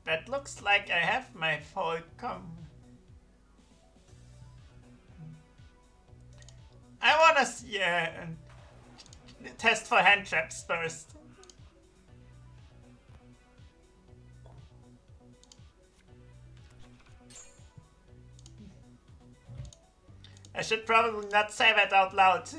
Speaker 1: That looks like I have my full com. I wanna see test for hand traps first. I should probably not say that out loud.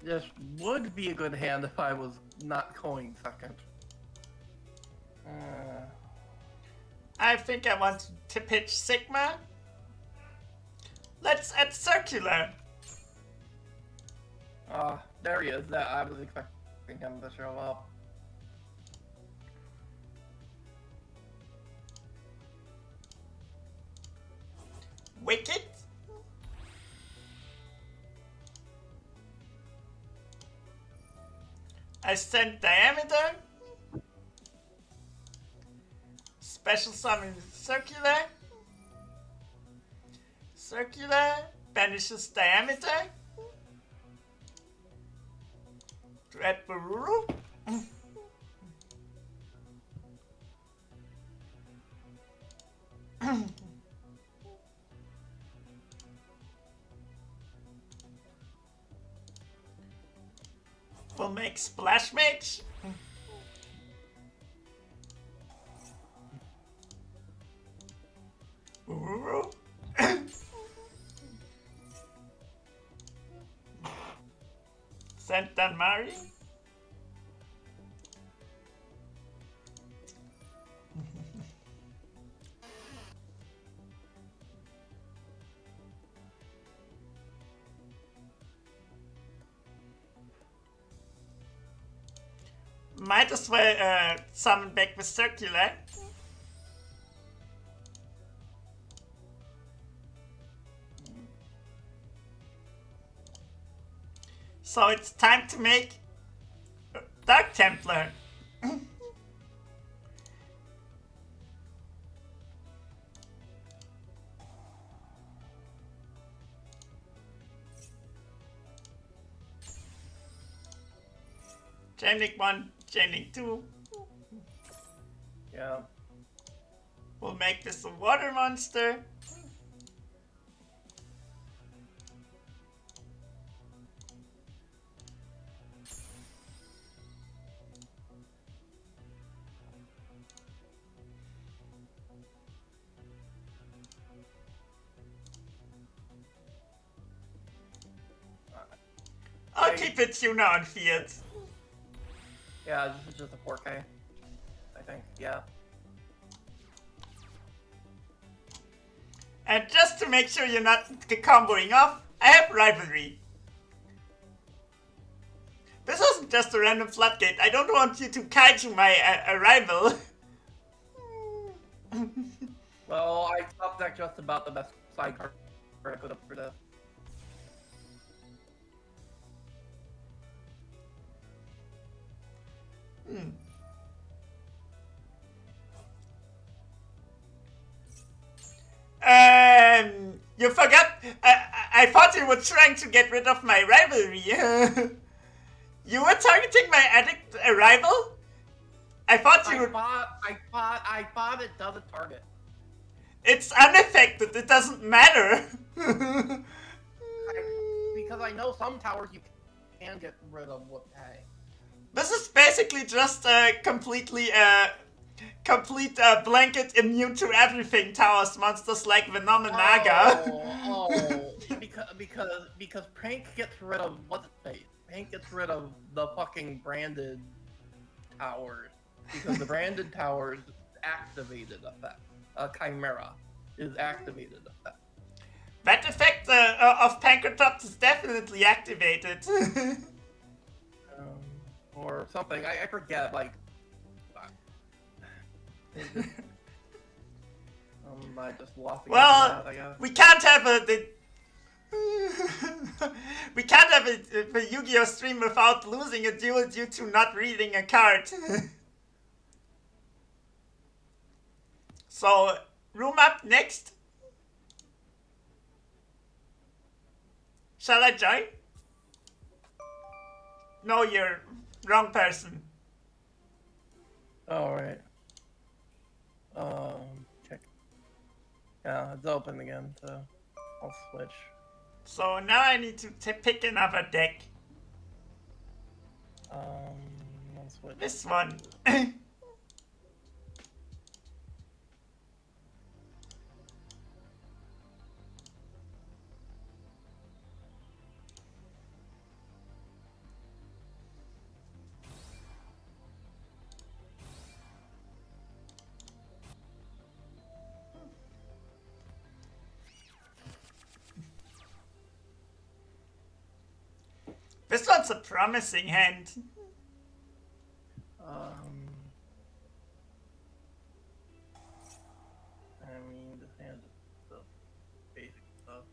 Speaker 2: This would be a good hand if I was not going second.
Speaker 1: I think I want to pitch Sigma. Let's add Circular.
Speaker 2: There he is. I was expecting him to show up.
Speaker 1: Wicked. I send Diameter. Special summon Circular. Circular banishes Diameter. Dread Bururu. We'll make Splash Mage. Send Danmari. Might as well summon back with Circular. So it's time to make Dark Templar. Chainlink 1, Chainlink 2.
Speaker 2: Yeah.
Speaker 1: We'll make this a water monster. I'll keep it Tuna on field.
Speaker 2: Yeah, this is just a 4K. I think, yeah.
Speaker 1: And just to make sure you're not comboing off, I have Rivalry. This wasn't just a random floodgate. I don't want you to kaiju my rival.
Speaker 2: Well, I top deck just about the best side card I put up for this.
Speaker 1: Hmm. You forgot. I thought you were trying to get rid of my rivalry. You were targeting my addict rival? I thought you were.
Speaker 2: I thought it doesn't target.
Speaker 1: It's unaffected. It doesn't matter.
Speaker 2: Because I know some towers you can get rid of with pay.
Speaker 1: This is basically just a complete blanket immune to everything towers monsters like Venom and Naga.
Speaker 2: Because Prank gets rid of what's its face. Prank gets rid of the fucking branded towers because the branded towers activated effect. Chimera is activated effect.
Speaker 1: That effect of Pancratops is definitely activated.
Speaker 2: Or something. I forget. Like, I just lost.
Speaker 1: Well, we can't have we can't have a Yu-Gi-Oh stream without losing a duel due to not reading a card. So, room up next. Shall I join? No, you're wrong person.
Speaker 2: All right. Check. Yeah, it's open again, so I'll switch.
Speaker 1: So now I need to pick another deck.
Speaker 2: I'll switch.
Speaker 1: This one. This one's a promising hand.
Speaker 2: I mean, this hand is the basic stuff.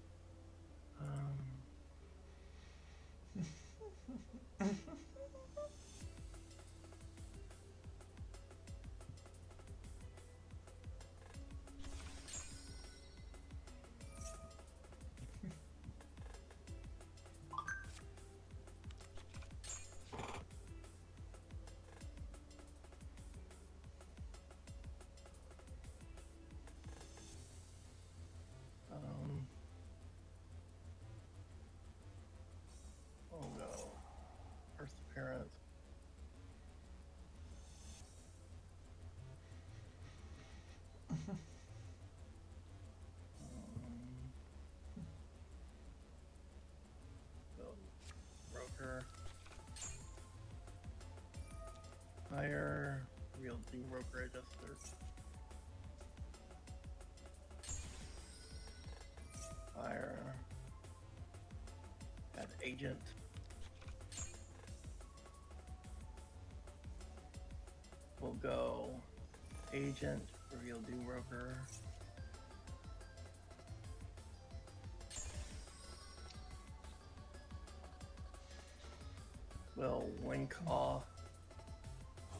Speaker 2: Oh no. First appearance. Broker. Fire. Real D broker adjuster. Fire. Add agent. We'll go agent, reveal do broker. We'll link off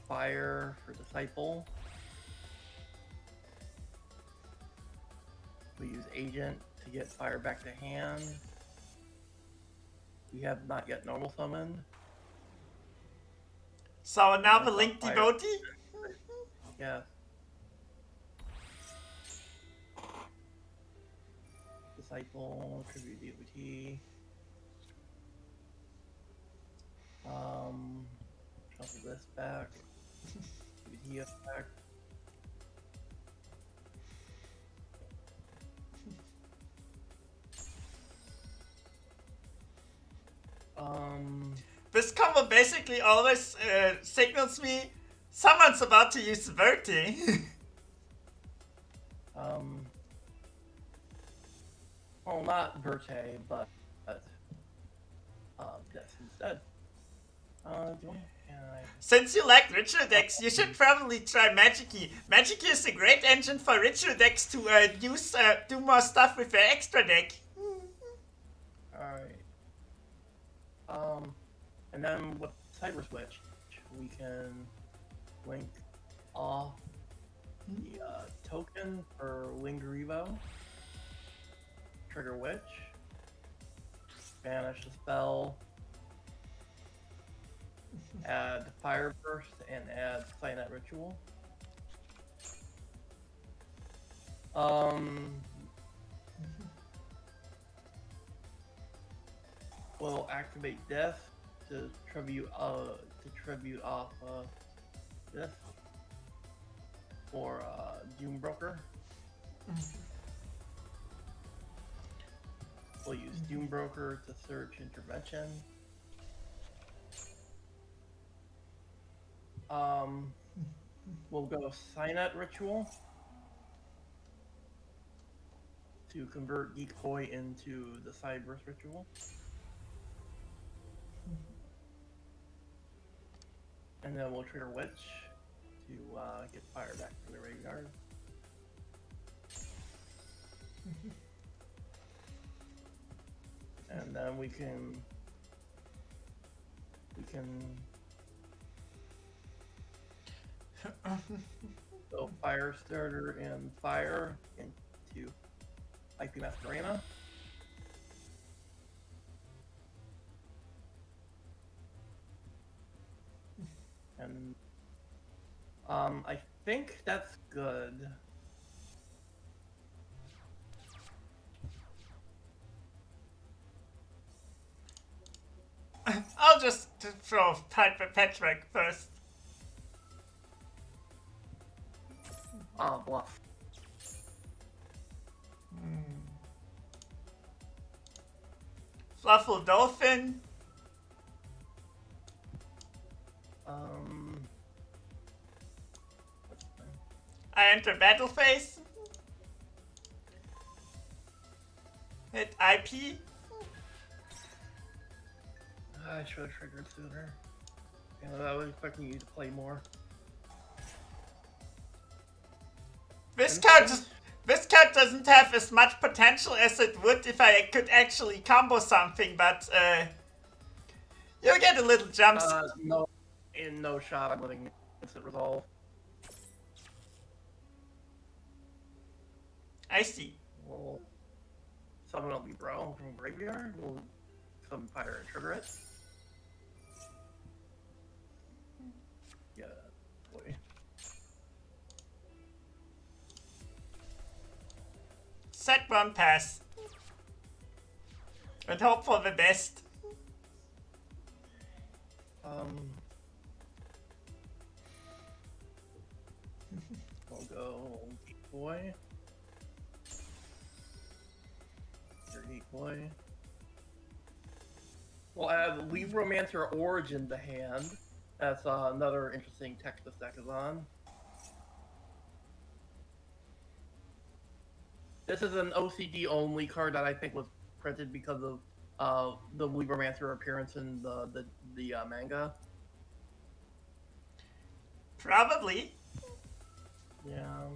Speaker 2: fire for disciple. We use agent to get fire back to hand. We have not yet normal summoned.
Speaker 1: So now the Link Devotee?
Speaker 2: Yes. Disciple, tribute devotee. Shuffle this back. Devotee effect.
Speaker 1: This combo basically always signals me someone's about to use Verti.
Speaker 2: Well, not Verte, but this instead. Do you want
Speaker 1: Since you like ritual decks, you should probably try Magic-E. Magic-E is a great engine for ritual decks to do more stuff with their extra deck.
Speaker 2: Alright. And then with Cyber Switch, we can link off the token for Linger Evo, trigger Witch, banish the spell, add Fire Burst, and add Signet Ritual. We'll activate Death to tribute off this for Doombroker. We'll use Doombroker to search Intervention. We'll go Signet Ritual to convert Geek Boy into the Cyberse Ritual. And then we'll trigger Witch to get fire back to the graveyard. And then we can go Fire Starter and Fire into IP Masquerena. And I think that's good.
Speaker 1: I'll just throw Piper Patchwork first.
Speaker 2: Bluff.
Speaker 1: Fluffle Dolphin. I enter battle phase. Hit IP.
Speaker 2: I should have triggered sooner. I was expecting you to play more.
Speaker 1: This card doesn't have as much potential as it would if I could actually combo something, but you'll get a little jumps.
Speaker 2: No shot. I'm letting instant resolve.
Speaker 1: I see.
Speaker 2: We'll summon will be Bro from graveyard. We'll summon Fire and trigger it. Yeah, boy.
Speaker 1: Set one pass. And hope for the best.
Speaker 2: We'll go Geek Boy. Your Geek Boy. We'll add Libromancer Origin to hand. That's another interesting text this deck is on. This is an OCD only card that I think was printed because of the Libromancer appearance in the manga.
Speaker 1: Probably.
Speaker 2: Yeah.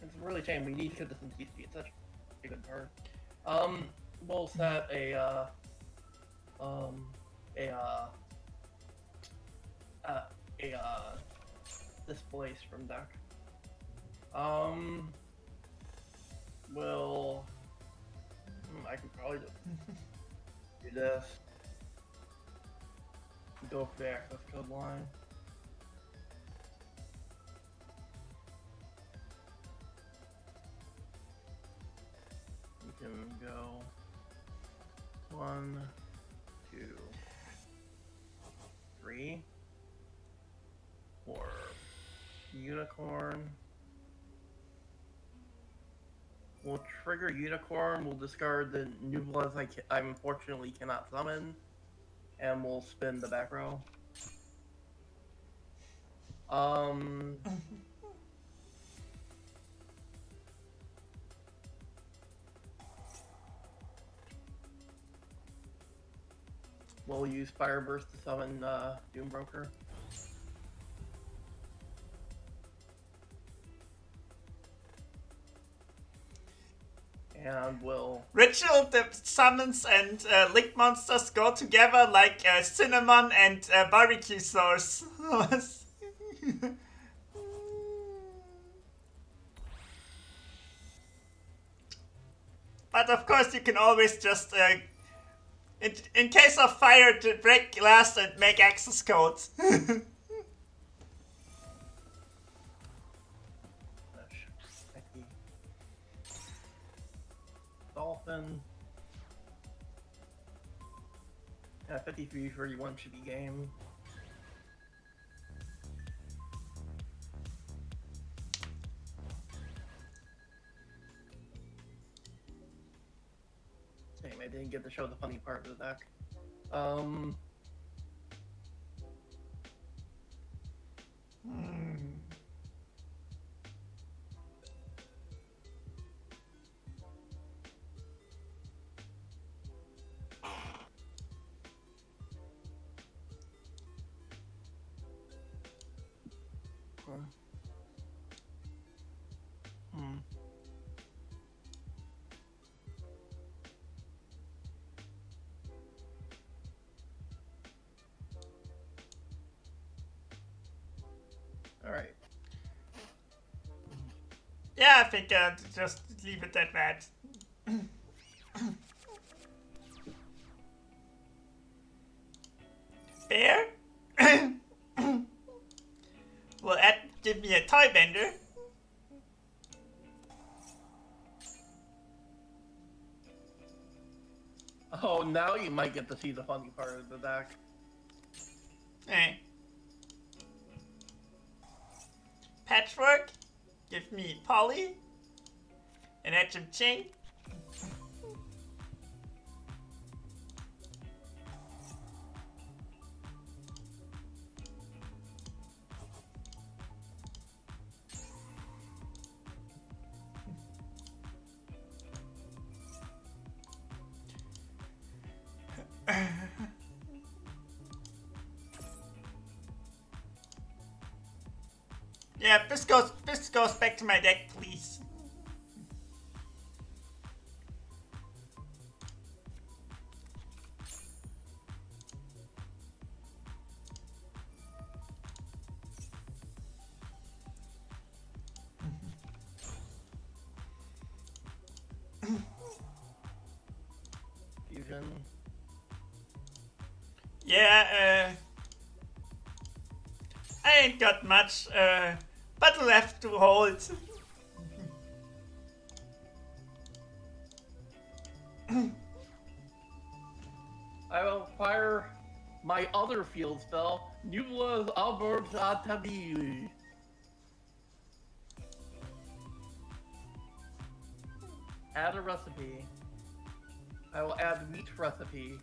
Speaker 2: It's a really shame. We need to get this in TCG. It's such a good card. We'll set a displace from deck. Well, I could probably just do this. Go for the access code line. We can go 1, 2, 3, or Unicorn. We'll trigger Unicorn, we'll discard the new bloods I unfortunately cannot summon, and we'll spin the back row. We'll use Fire Burst to summon Doombroker. And we'll...
Speaker 1: Ritual summons and link monsters go together like cinnamon and barbecue sauce. But of course you can always just, in case of fire, to break glass and make access codes.
Speaker 2: Dolphin. Yeah, 53-31 should be game. Same, I didn't get to show the funny part of the deck. Alright.
Speaker 1: Yeah, I think just leave it at that. Bear? Will that give me a toy vendor?
Speaker 2: Oh, now you might get to see the funny part of the deck.
Speaker 1: Patchwork? Give me Polly? An Edge of Chain? Yeah, this goes back to my deck, please.
Speaker 2: Fusion.
Speaker 1: Yeah, I ain't got much but left to hold.
Speaker 2: I will fire my other field spell, Nubla's Albertatabili. Add a recipe. I will add meat recipe.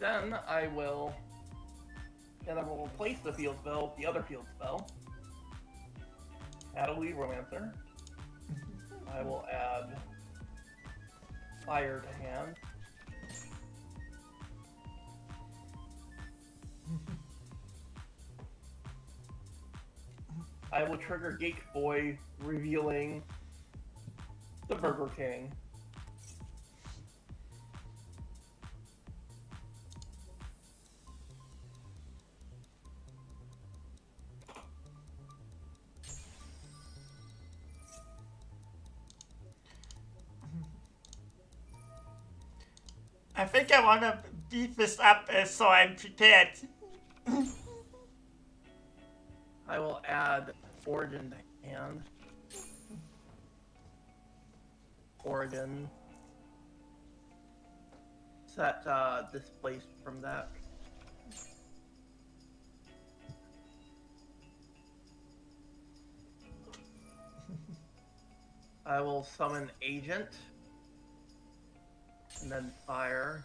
Speaker 2: Then I will replace the field spell with the other field spell. Add a Libromancer. I will add fire to hand. I will trigger Gate Boy, revealing the Burger King.
Speaker 1: I think I wanna beef this up so I'm prepared.
Speaker 2: I will add Origin to hand. Origin. Set displaced from that. I will summon Agent. And then fire.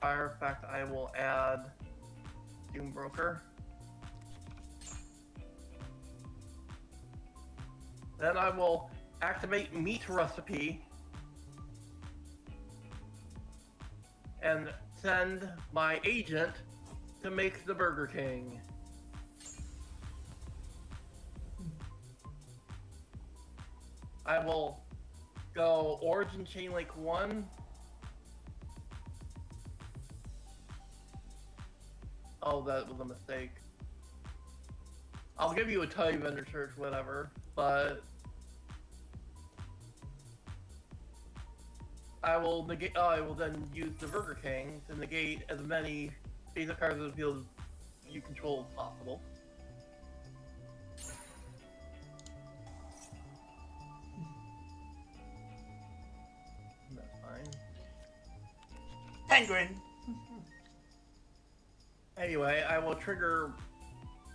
Speaker 2: Fire effect, I will add Doombroker. Then I will activate meat recipe and send my agent to make the Burger King. I will go Origin Chain Link 1. Oh, that was a mistake. I'll give you a toy vendor search, whatever, but I will negate. I will then use the Burger King to negate as many basic cards of the field you control as possible. That's fine.
Speaker 1: Penguin.
Speaker 2: Anyway, I will trigger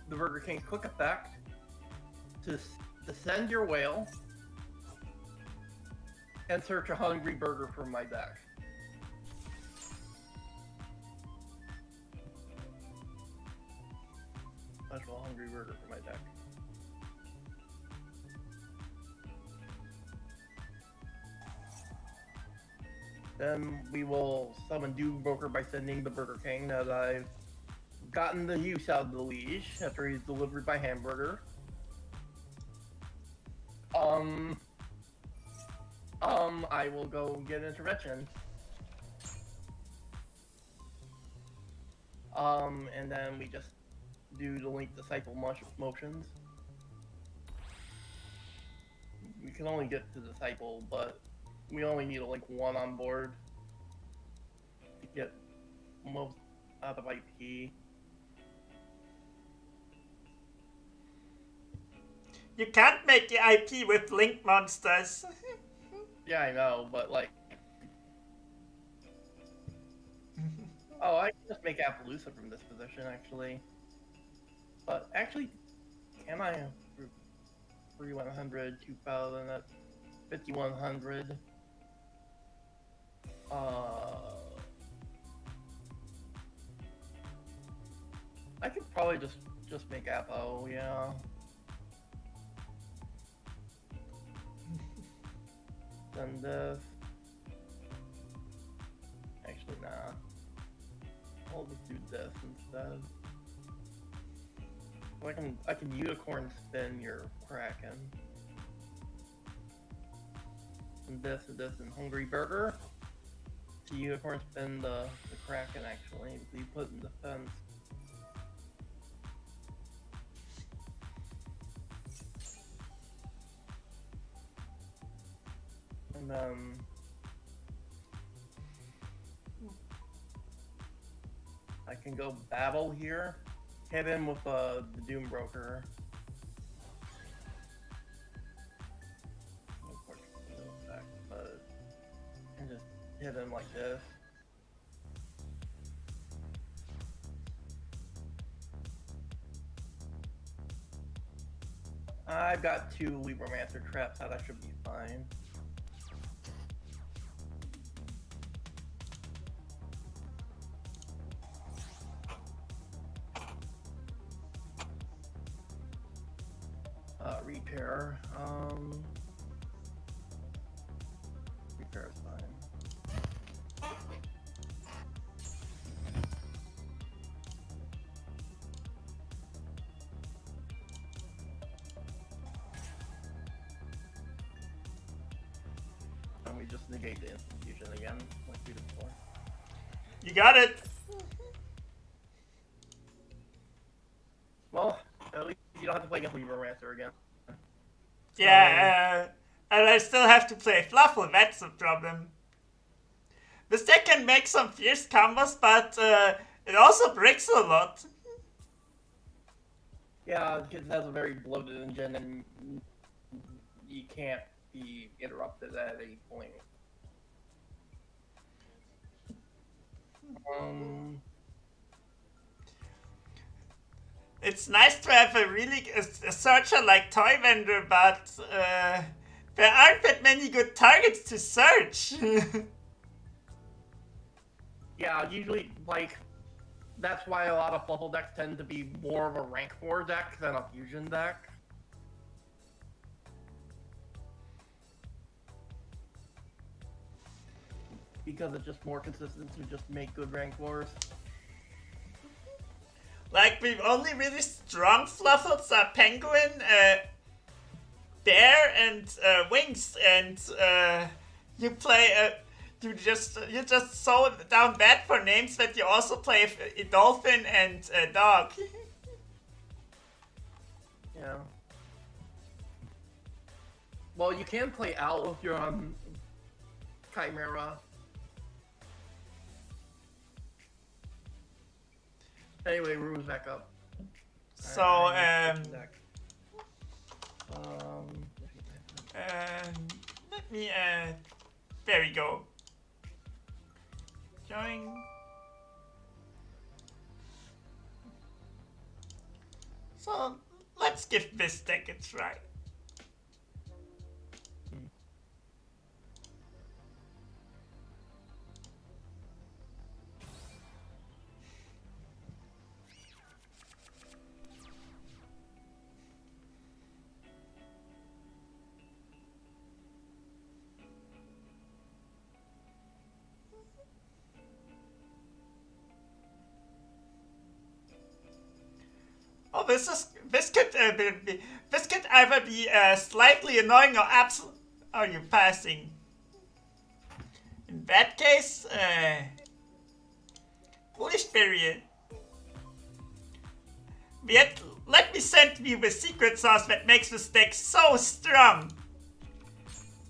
Speaker 2: the Burger King's quick effect to descend your whale and search a hungry burger from my deck. Special hungry burger from my deck. Then we will summon Doom Broker by sending the Burger King that I've gotten the use out of the leash after he's delivered by Hamburger. I will go get intervention. And then we just do the Link Disciple motions. We can only get to Disciple, but we only need a Link 1 on board to get most out of IP.
Speaker 1: You can't make the IP with link monsters.
Speaker 2: Yeah, I know, but like... Oh, I can just make Appaloosa from this position, actually. But actually, can I? 3,100, 2,000, that's 5,100. I could probably just make Appo, yeah. Then this. Actually, nah. I'll just do this instead. So I can unicorn spin your Kraken. And this and Hungry Burger. To unicorn spin the Kraken actually, so you put in defense. And then I can go battle here, hit him with the Doom Broker. Of course, but and just hit him like this. I've got 2 Libromancer traps out. I should be fine. Repair. Repair is fine. And we just negate the instant fusion again, like we did before.
Speaker 1: You got it.
Speaker 2: Well, at least you don't have to play against Libromancer again.
Speaker 1: Yeah, and I still have to play Fluffle, that's the problem. This deck can make some fierce combos, but it also breaks a lot.
Speaker 2: Yeah, because it has a very bloated engine and you can't be interrupted at any point.
Speaker 1: It's nice to have a searcher like Toy Vendor, but there aren't that many good targets to search.
Speaker 2: Yeah, usually, like, that's why a lot of Fluffle decks tend to be more of a rank 4 deck than a fusion deck. because it's just more consistent to just make good rank wars.
Speaker 1: Like, the only really strong fluffles are Penguin, Bear, and Wings, and you play you're just so down bad for names that you also play a Dolphin and a Dog.
Speaker 2: Yeah. Well, you can play Owl if you're on Chimera. Anyway, room's back up.
Speaker 1: So,
Speaker 2: let
Speaker 1: me, there we go. Join. So, let's give this deck a try. Oh, this could either be slightly annoying or absolute. Are you passing? In that case, foolish period. Yet, let me send you the secret sauce that makes this deck so strong.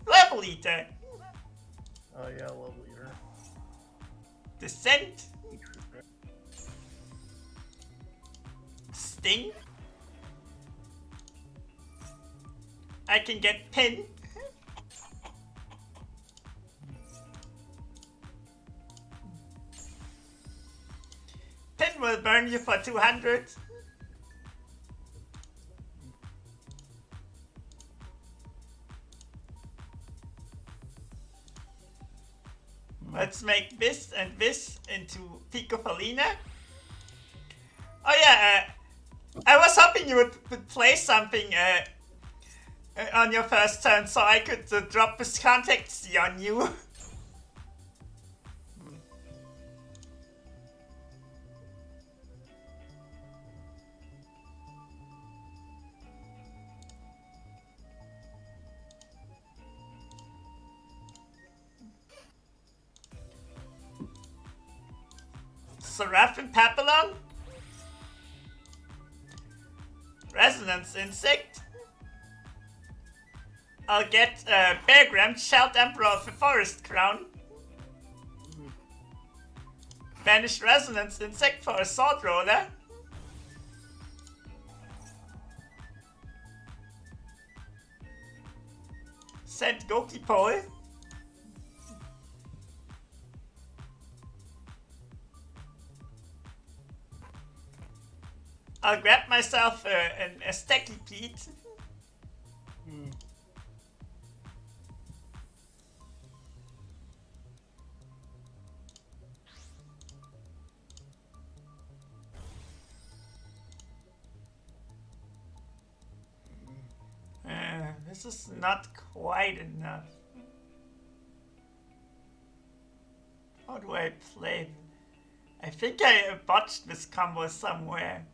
Speaker 1: Level Eater.
Speaker 2: Oh yeah, Level Eater.
Speaker 1: Descent. Sting. I can get Pin. Pin will burn you for 200. Let's make this and this into Pico Felina. Oh yeah, I was hoping you would play something on your first turn so I could drop this Contact C on you. Seraph and Papillon. Resonance Insect. I'll get Beargram, Shelled Emperor of the Forest Crown. Banish Resonance Insect for a Sword Roller. Send Goki Pole. I'll grab myself a Stacky Pete. This is not quite enough. How do I play? I think I botched this combo somewhere.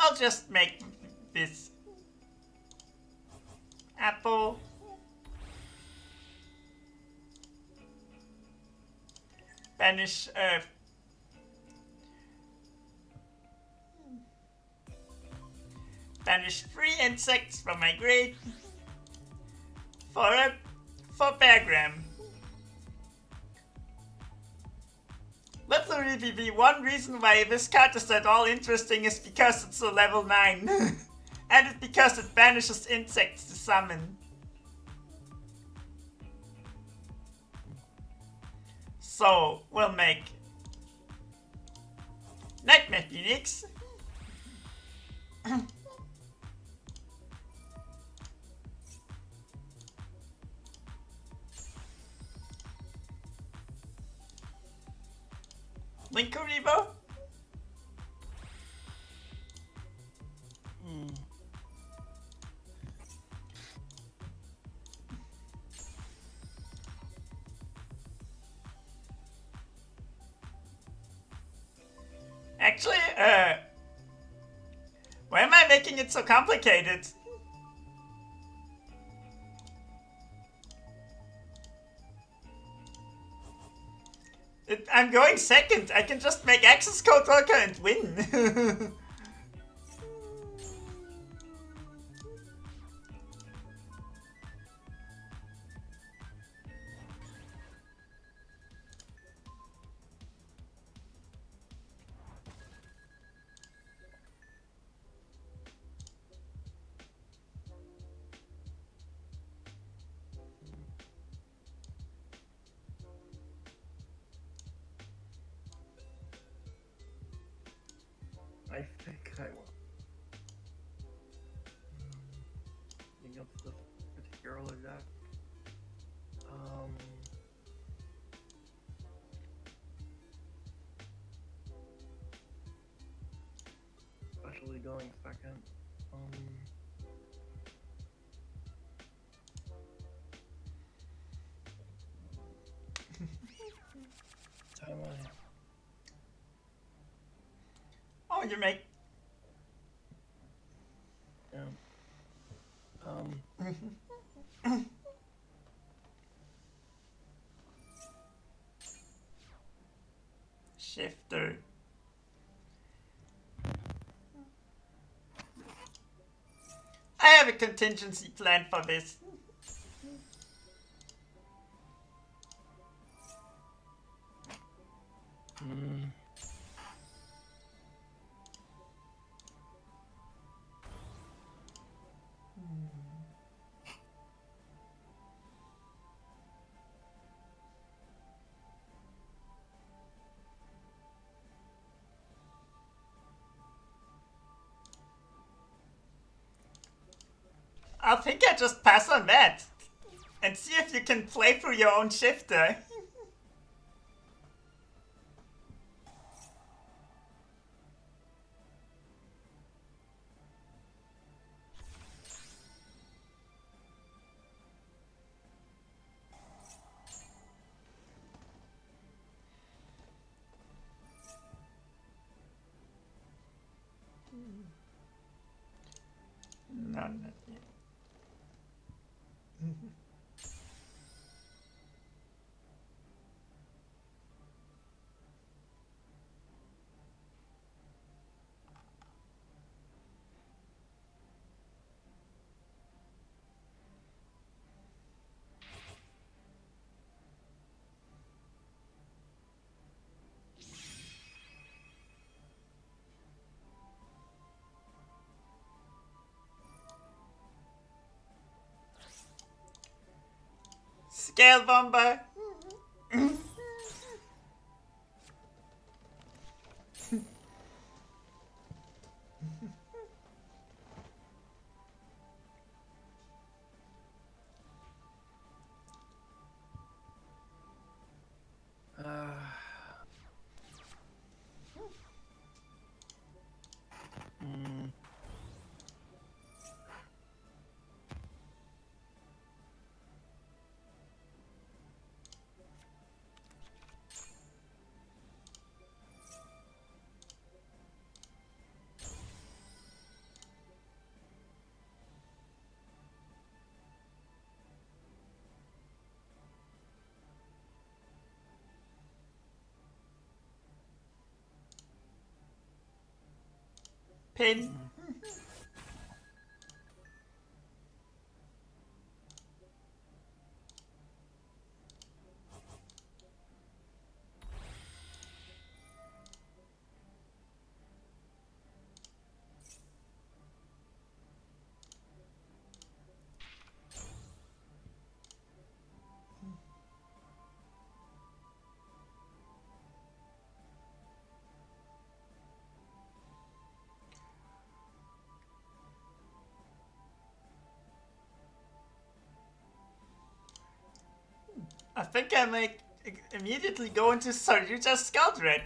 Speaker 1: I'll just make this apple. Banish banish 3 insects from my grave for Beargram. Literally, the one reason why this card is at all interesting is because it's a level 9. And it's because it banishes insects to summon. So, we'll make Nightmare Phoenix. Linkuribo. Actually, why am I making it so complicated? I'm going second. I can just make access code worker and win.
Speaker 2: I think I will. Against this particular deck. Especially going second.
Speaker 1: Oh, you make.
Speaker 2: Yeah.
Speaker 1: Shifter. I have a contingency plan for this. I think I just pass on that. And see if you can play through your own shifter. No, not yet. Scale bomber. Pin. I think I might immediately go into Saryuja's Scout Red.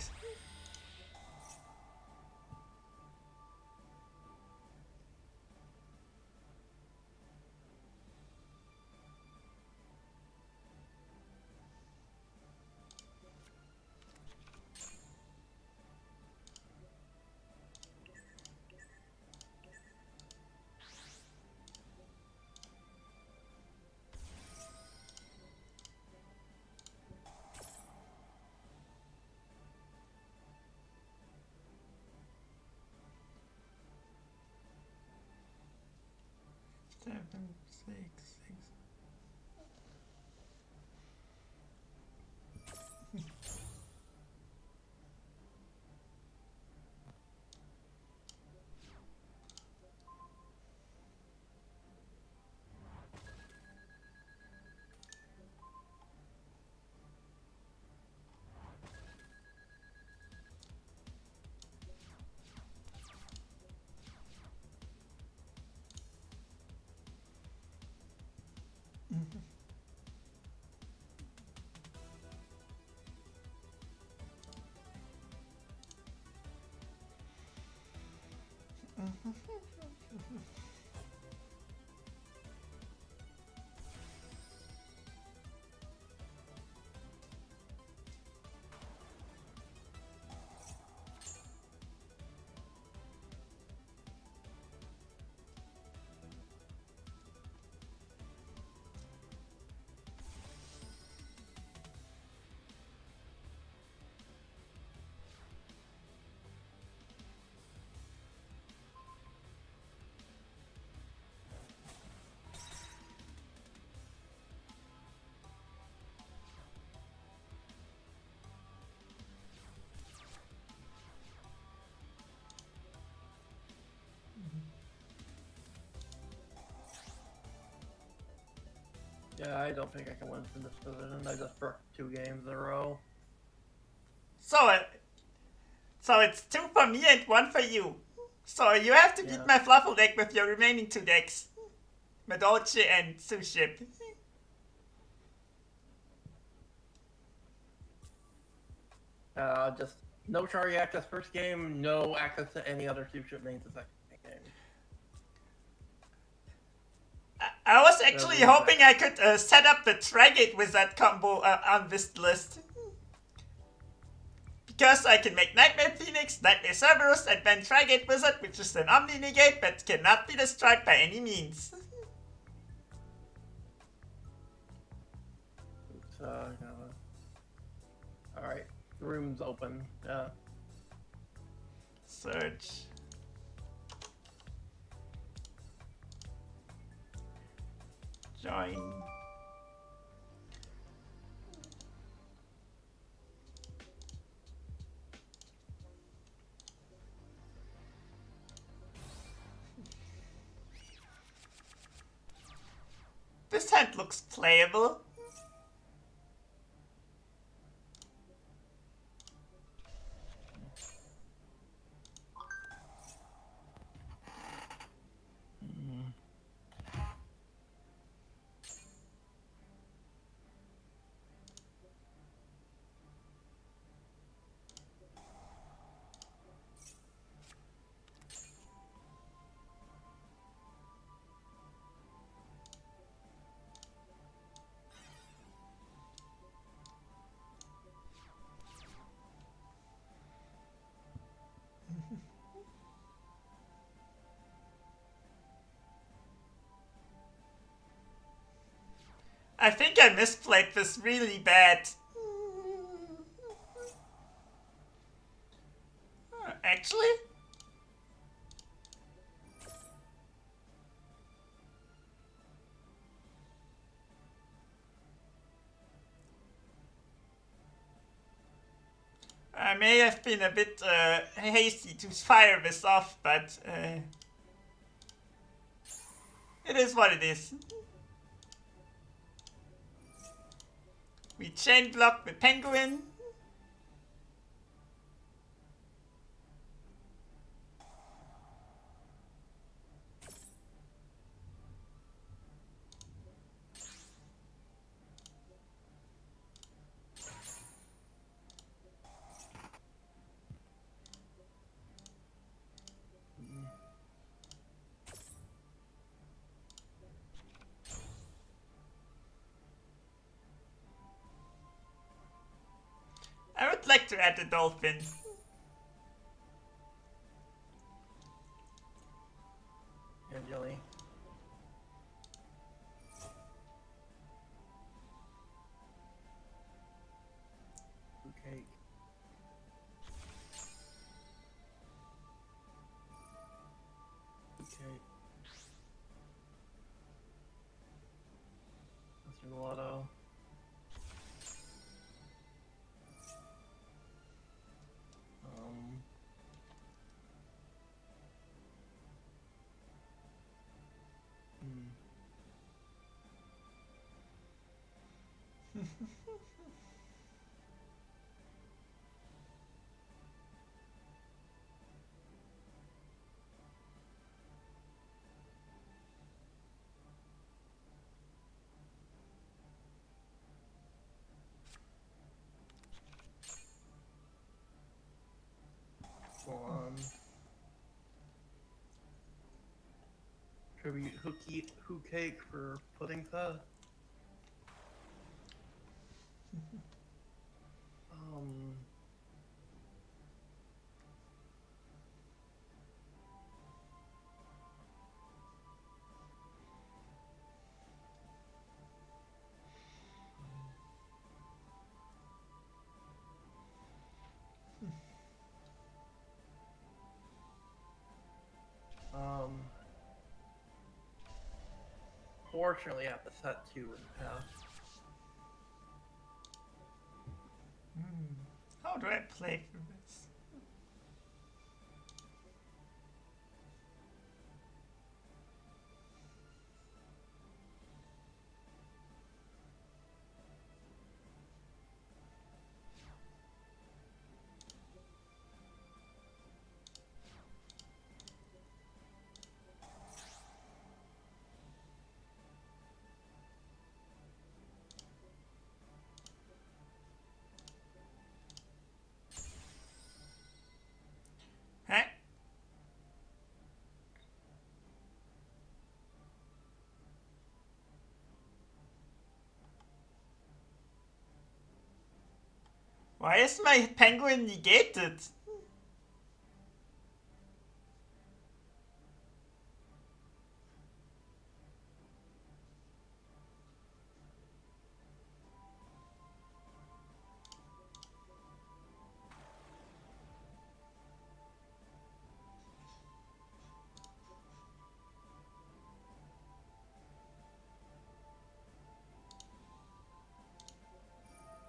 Speaker 1: 7, 6, 6.
Speaker 2: Yeah, I don't think I can win from this position. I just broke 2 games in a row.
Speaker 1: So it's 2 for me and 1 for you. So you have to beat my Fluffle deck with your remaining 2 decks. Madochi and Suship.
Speaker 2: Just no Chari access first game, no access to any other Suship names the second game.
Speaker 1: I was actually hoping I could set up the Tragate Wizard combo on this list. Because I can make Nightmare Phoenix, Nightmare Cerberus, and then Trigate Wizard, which is an Omni-Negate but cannot be destroyed by any means.
Speaker 2: Alright, the room's open.
Speaker 1: Search. Join. This hand looks playable. I think I misplayed this really bad. Actually? I may have been a bit hasty to fire this off, but it is what it is. We chain block the penguin. I would like to add a dolphin.
Speaker 2: And Jelly. Okay. Okay. Single auto. One. Tribute Who Cake for Pudding Fest. Fortunately, I have to set 2 in pass.
Speaker 1: How do I play through this? Huh? Why is my penguin negated?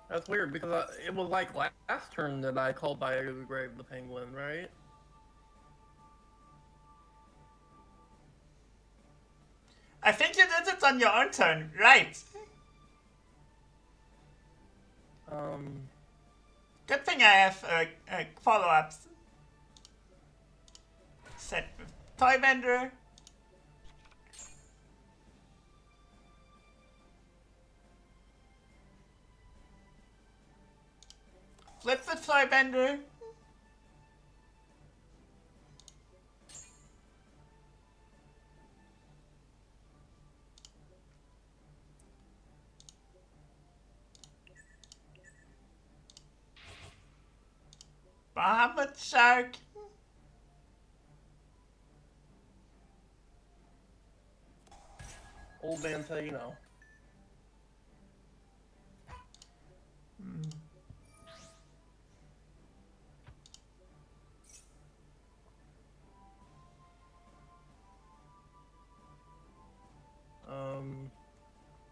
Speaker 2: That's weird because it was like last turn that I called Biodegrade the Penguin, right?
Speaker 1: I think you did it on your own turn, right? Good thing I have follow-ups. Set with Toy Vendor. Flip the Toy Vendor. Bahamut Shark.
Speaker 2: Old man say, you know.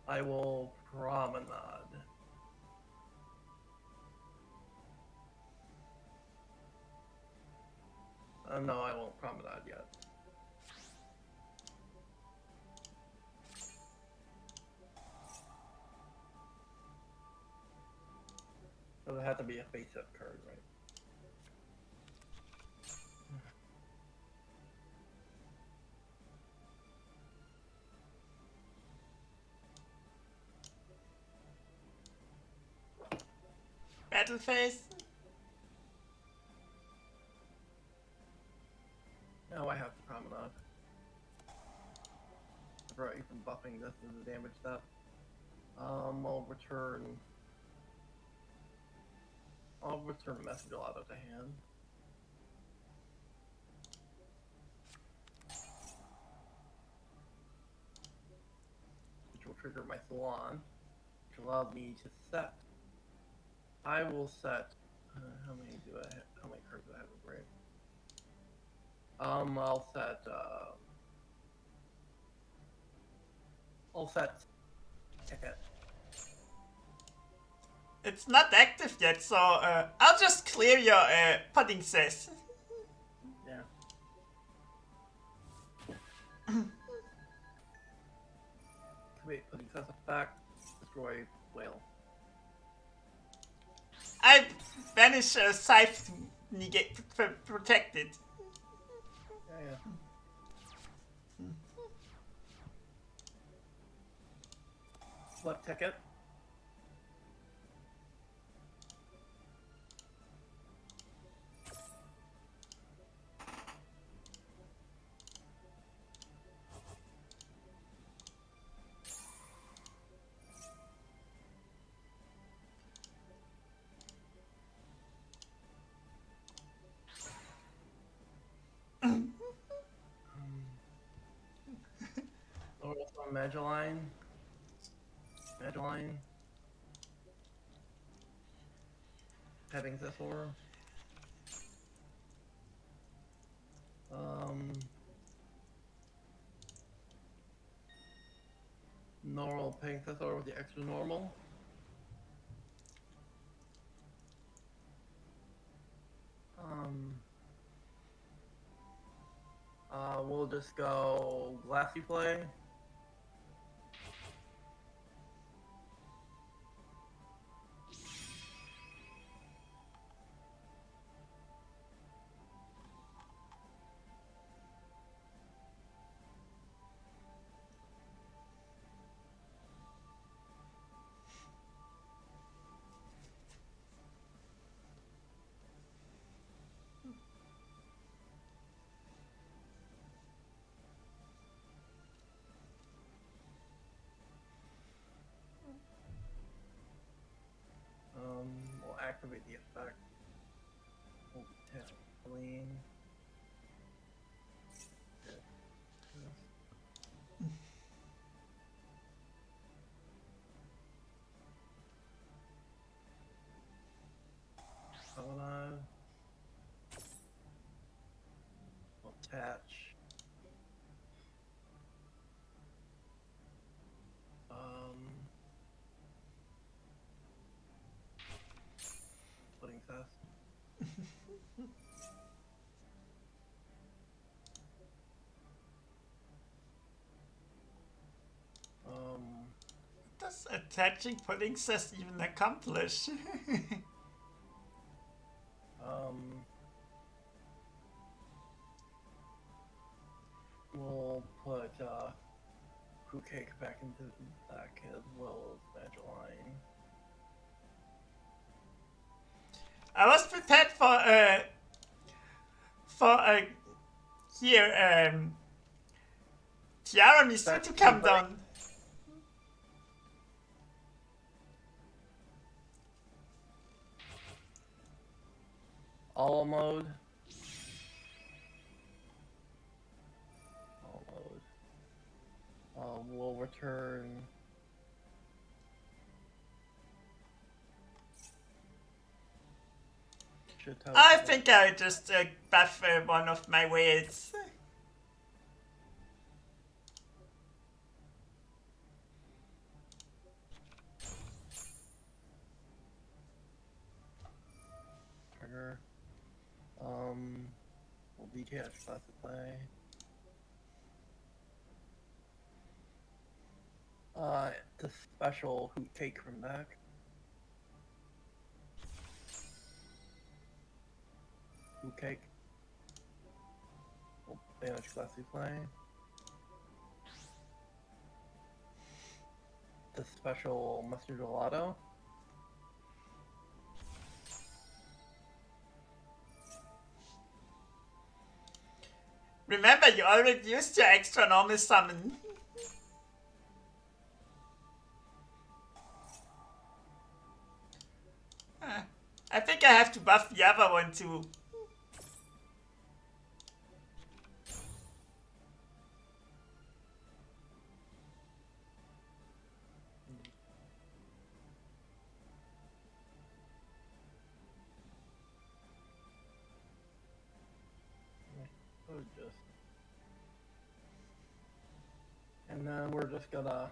Speaker 2: I will promenade. No, I won't promenade yet. So it had to be a face-up card, right?
Speaker 1: Battle Phase.
Speaker 2: Now I have to promenade. I brought you from buffing this as a damage step. I'll return a message out of the hand. Which will trigger my salon, which allowed me to set. I will set. How many do I have? How many cards do I have with Brave? I'll set. I'll set ticket.
Speaker 1: It's not active yet, so I'll just clear your pudding cess.
Speaker 2: Yeah. Wait, putting test effect, destroy whale.
Speaker 1: I banish Scythe to negate, protect it.
Speaker 2: Yeah. What ticket? Normal from Magellan. Magellan. Having Thisor. Normal paying Thisor with the extra normal. We'll just go Glassy Play. We'll activate the effect. We'll tap clean. Colonize. Attach. Putting test.
Speaker 1: What does attaching pudding cess even accomplish?
Speaker 2: We'll put fruit cake back into the deck as well as Magellan.
Speaker 1: I was prepared for here Tiara Misu to come down.
Speaker 2: All mode. We'll return.
Speaker 1: I think I just buff one of my whales.
Speaker 2: Trigger. We'll detach classic play. The special hoot cake from back. Hoot cake. We'll banish classy play. The special mustard gelato.
Speaker 1: Remember, you already used your extra normal summon. I think I have to buff the other one too.
Speaker 2: And then we're just gonna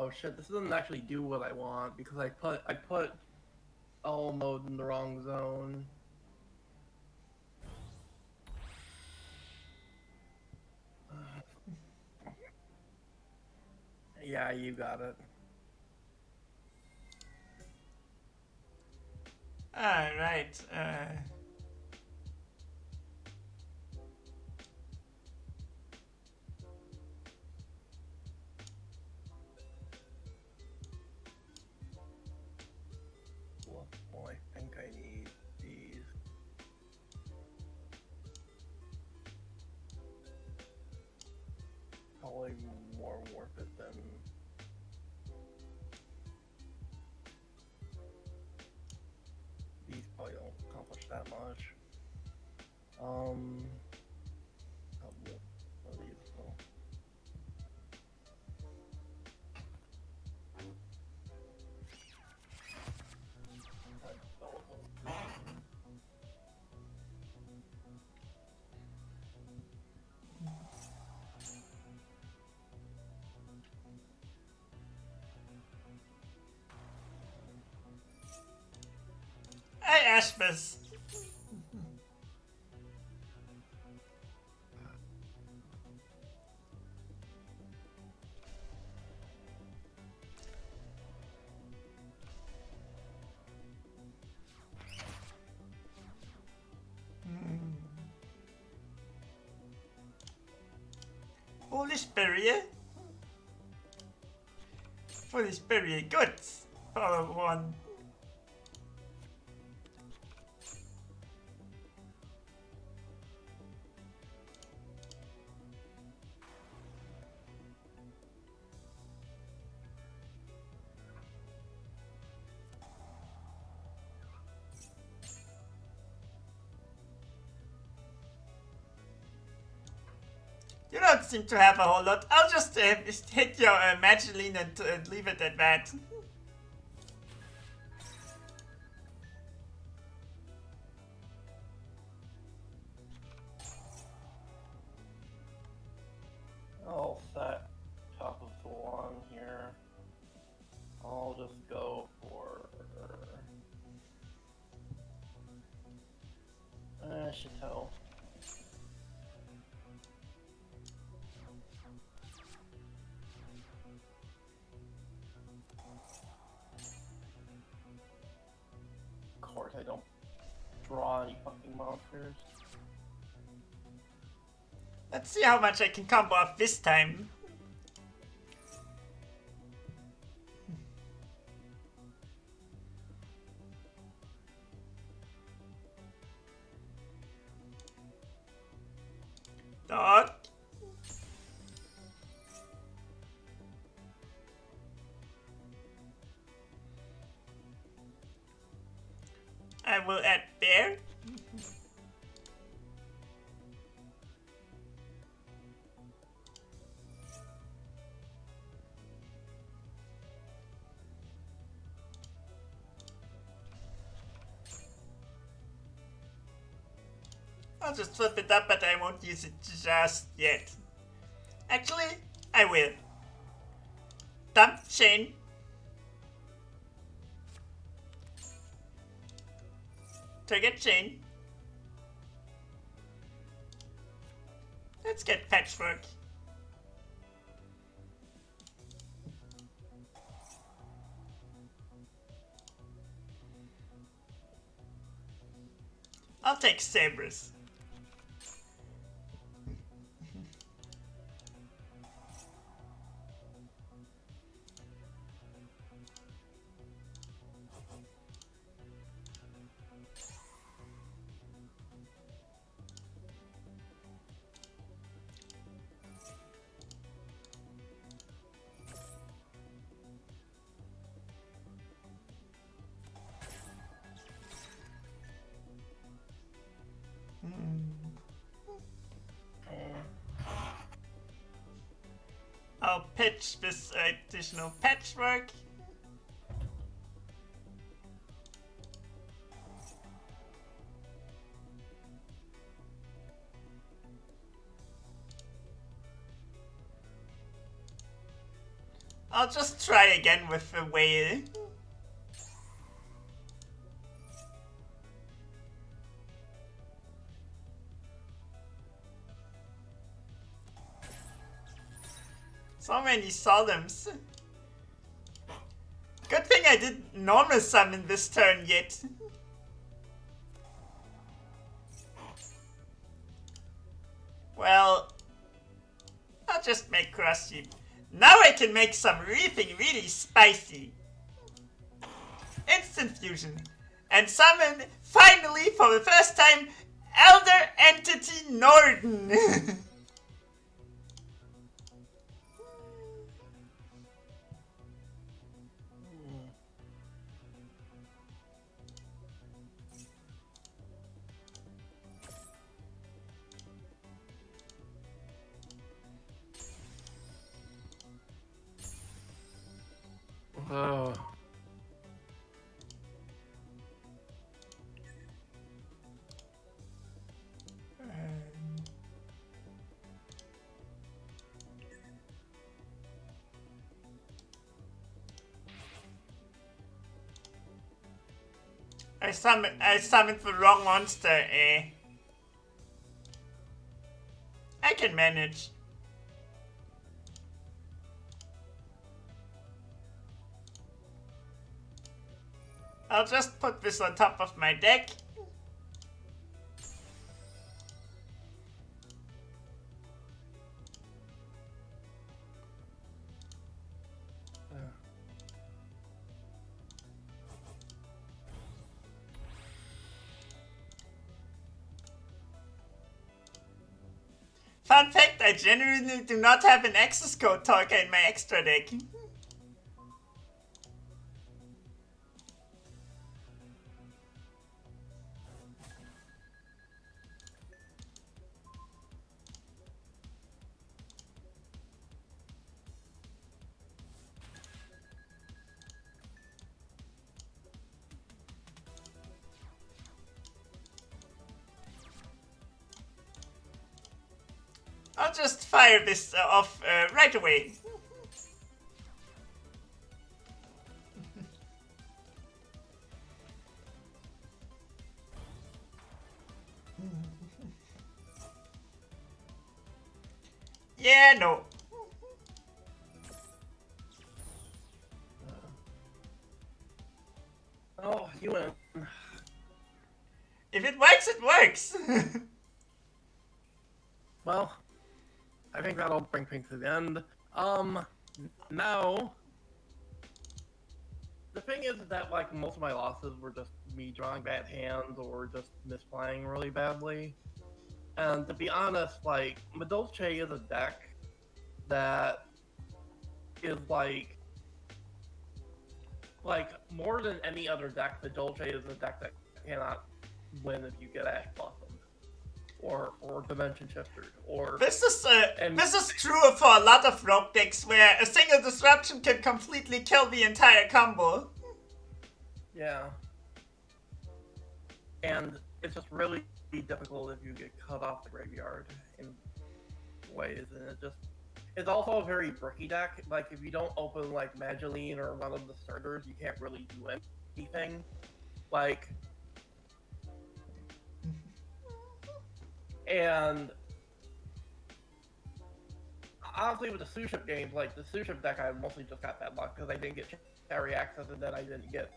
Speaker 2: Oh shit, this doesn't actually do what I want because I put all mode in the wrong zone. Yeah, you got it.
Speaker 1: Alright,
Speaker 2: Well, I think I need these. Probably more worth it than these. Probably don't accomplish that much. What are these? Well,
Speaker 1: hey Ashmas. Foolish Barrier? Foolish Barrier, good! Power 1. You don't seem to have a whole lot. I'll just hit your Magiline and leave it at that.
Speaker 2: I'll set top of the one here. I'll just go for Chateau. Of course, I don't draw any fucking monsters.
Speaker 1: Let's see how much I can combo up this time. Dog. I will add bear. I'll just flip it up, but I won't use it just yet. Actually, I will. Dump chain. Target chain. Let's get patchwork. I'll take sabers. I'll pitch this additional patchwork. I'll just try again with the whale. So many solemns. Good thing I didn't normal summon this turn yet. Well, I'll just make Cross Sheep. Now I can make something really spicy. Instant fusion. And summon, finally, for the first time, Elder Entity Norden.
Speaker 2: Oh.
Speaker 1: I summoned the wrong monster, I can manage. I'll just put this on top of my deck. Fun fact, I genuinely do not have an access code talker in my extra deck. I'll just fire this off right away. Yeah, no.
Speaker 2: Oh, you win.
Speaker 1: If it works, it works.
Speaker 2: Well, I think that'll bring things to the end. Now, the thing is that, like, most of my losses were just me drawing bad hands or just misplaying really badly. And to be honest, like, Madolce is a deck that is, like, more than any other deck, Madolce is a deck that cannot win if you get Ash Blossom. Or Dimension Shifters, or...
Speaker 1: This is true for a lot of rogue decks, where a single disruption can completely kill the entire combo.
Speaker 2: Yeah. And it's just really difficult if you get cut off the graveyard in ways, and it's also a very bricky deck. Like, if you don't open, like, Magileine or one of the starters, you can't really do anything. Like... And honestly, with the Suship games, like the Suship deck, I mostly just got bad luck because I didn't get carry access, and then I didn't get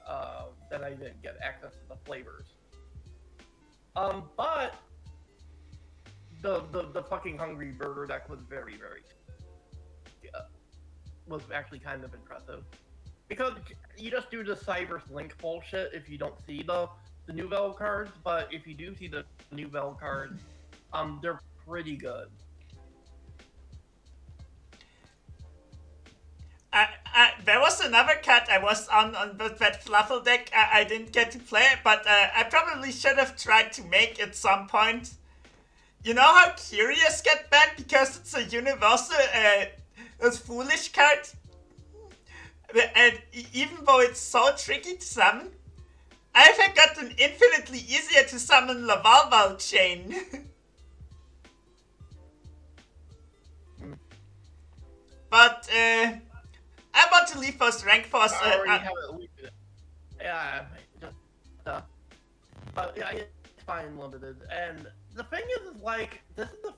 Speaker 2: access to the flavors. But the fucking Hungry Burger deck was very was actually kind of impressive because you just do the Cybers Link bullshit if you don't see the new Vel cards, but if you do see the new Vel cards. They're pretty good.
Speaker 1: There was another cut I was on that Fluffle deck. I didn't get to play it, but I probably should have tried to make at some point. You know how Curious get banned because it's a universal foolish card? And even though it's so tricky to summon, I've gotten infinitely easier to summon Lavalval Chain. But I want to leave first rank force.
Speaker 2: I already have it limited. Yeah, just, but yeah, it's fine limited. And the thing is like, this is the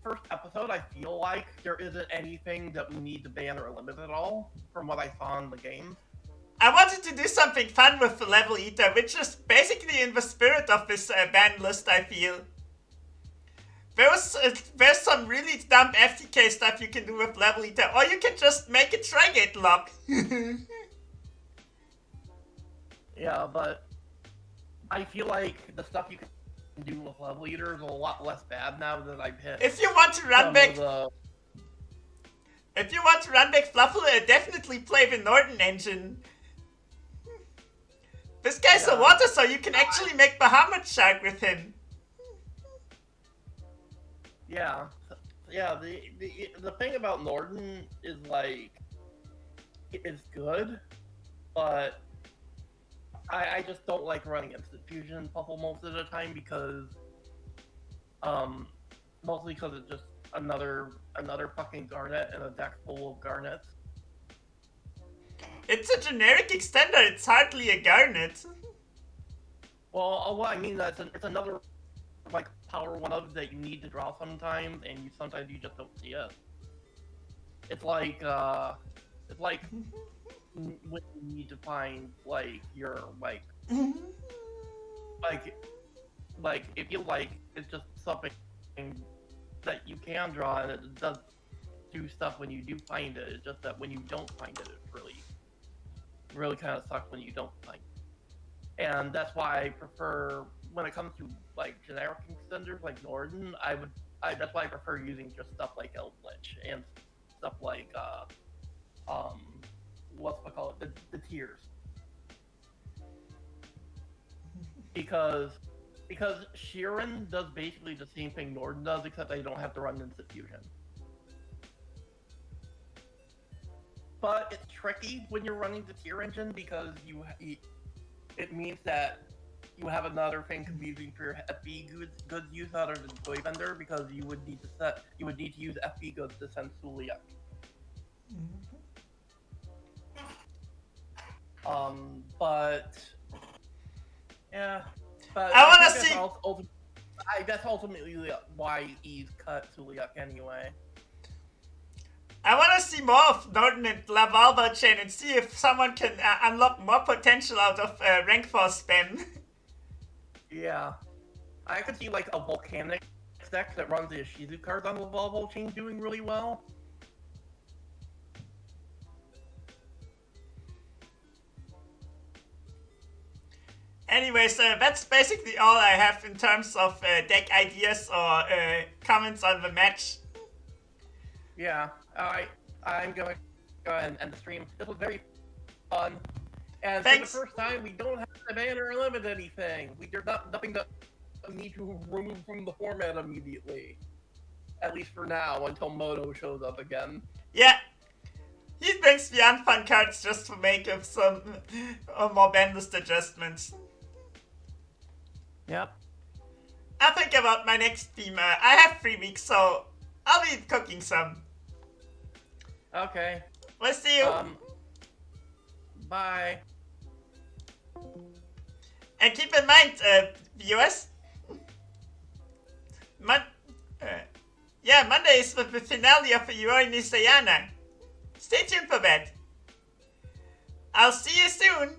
Speaker 2: first episode I feel like there isn't anything that we need to ban or limit at all, from what I saw in the game.
Speaker 1: I wanted to do something fun with the level eater, which is basically in the spirit of this ban list, I feel. There's some really dumb FTK stuff you can do with level eater, or you can just make it Trigate lock.
Speaker 2: Yeah, but I feel like the stuff you can do with level eater is a lot less bad now that I've hit.
Speaker 1: If you want to run back Fluffle, definitely play the Norton engine. This guy's a water, so you can actually make Bahamut Shark with him.
Speaker 2: Yeah. Yeah, the thing about Norton is like, it's good, but I just don't like running Instant Fusion Puffle most of the time because, mostly because it's just another fucking Garnet in a deck full of Garnets.
Speaker 1: It's a generic extender, it's hardly a Garnet.
Speaker 2: Well, I mean, it's another, like, power one of that you need to draw sometimes, and sometimes you just don't see it. It's like when you need to find, like, your, like, if you like, it's just something that you can draw, and it does do stuff when you do find it. It's just that when you don't find it, it really kind of sucks when you don't find it. And that's why I prefer, when it comes to like generic extenders like Norden, that's why I prefer using just stuff like Eldritch and stuff like the tiers. Because Sheeran does basically the same thing Norden does, except they don't have to run Instant Fusion. But it's tricky when you're running the tier engine because it means that you have another thing competing for your FB goods use other than Toy Vendor, because you would need to use FB goods to send Suliak. But yeah, but
Speaker 1: I want to see.
Speaker 2: That's ultimately why E's cut Suliak anyway.
Speaker 1: I want to see more of Norton and Lavalva chain and see if someone can unlock more potential out of rank 4 spam.
Speaker 2: Yeah. I could see like a Volcanic deck that runs the Ishizu cards on Lavalva chain doing really well.
Speaker 1: Anyways, that's basically all I have in terms of deck ideas or comments on the match.
Speaker 2: Yeah, I'm gonna go ahead and end the stream. This was very fun. And
Speaker 1: Thanks.
Speaker 2: For the first time, we don't have to ban or limit anything. There's nothing that we need to remove from the format immediately. At least for now, until Moto shows up again.
Speaker 1: Yeah. He brings the unfun cards just to make some more ban list adjustments.
Speaker 2: Yep.
Speaker 1: I'll think about my next theme. I have 3 weeks, so I'll be cooking some.
Speaker 2: Okay.
Speaker 1: We'll see you.
Speaker 2: Bye.
Speaker 1: And keep in mind, viewers, Monday is the finale of the Yuri Nisayana. Stay tuned for that. I'll see you soon.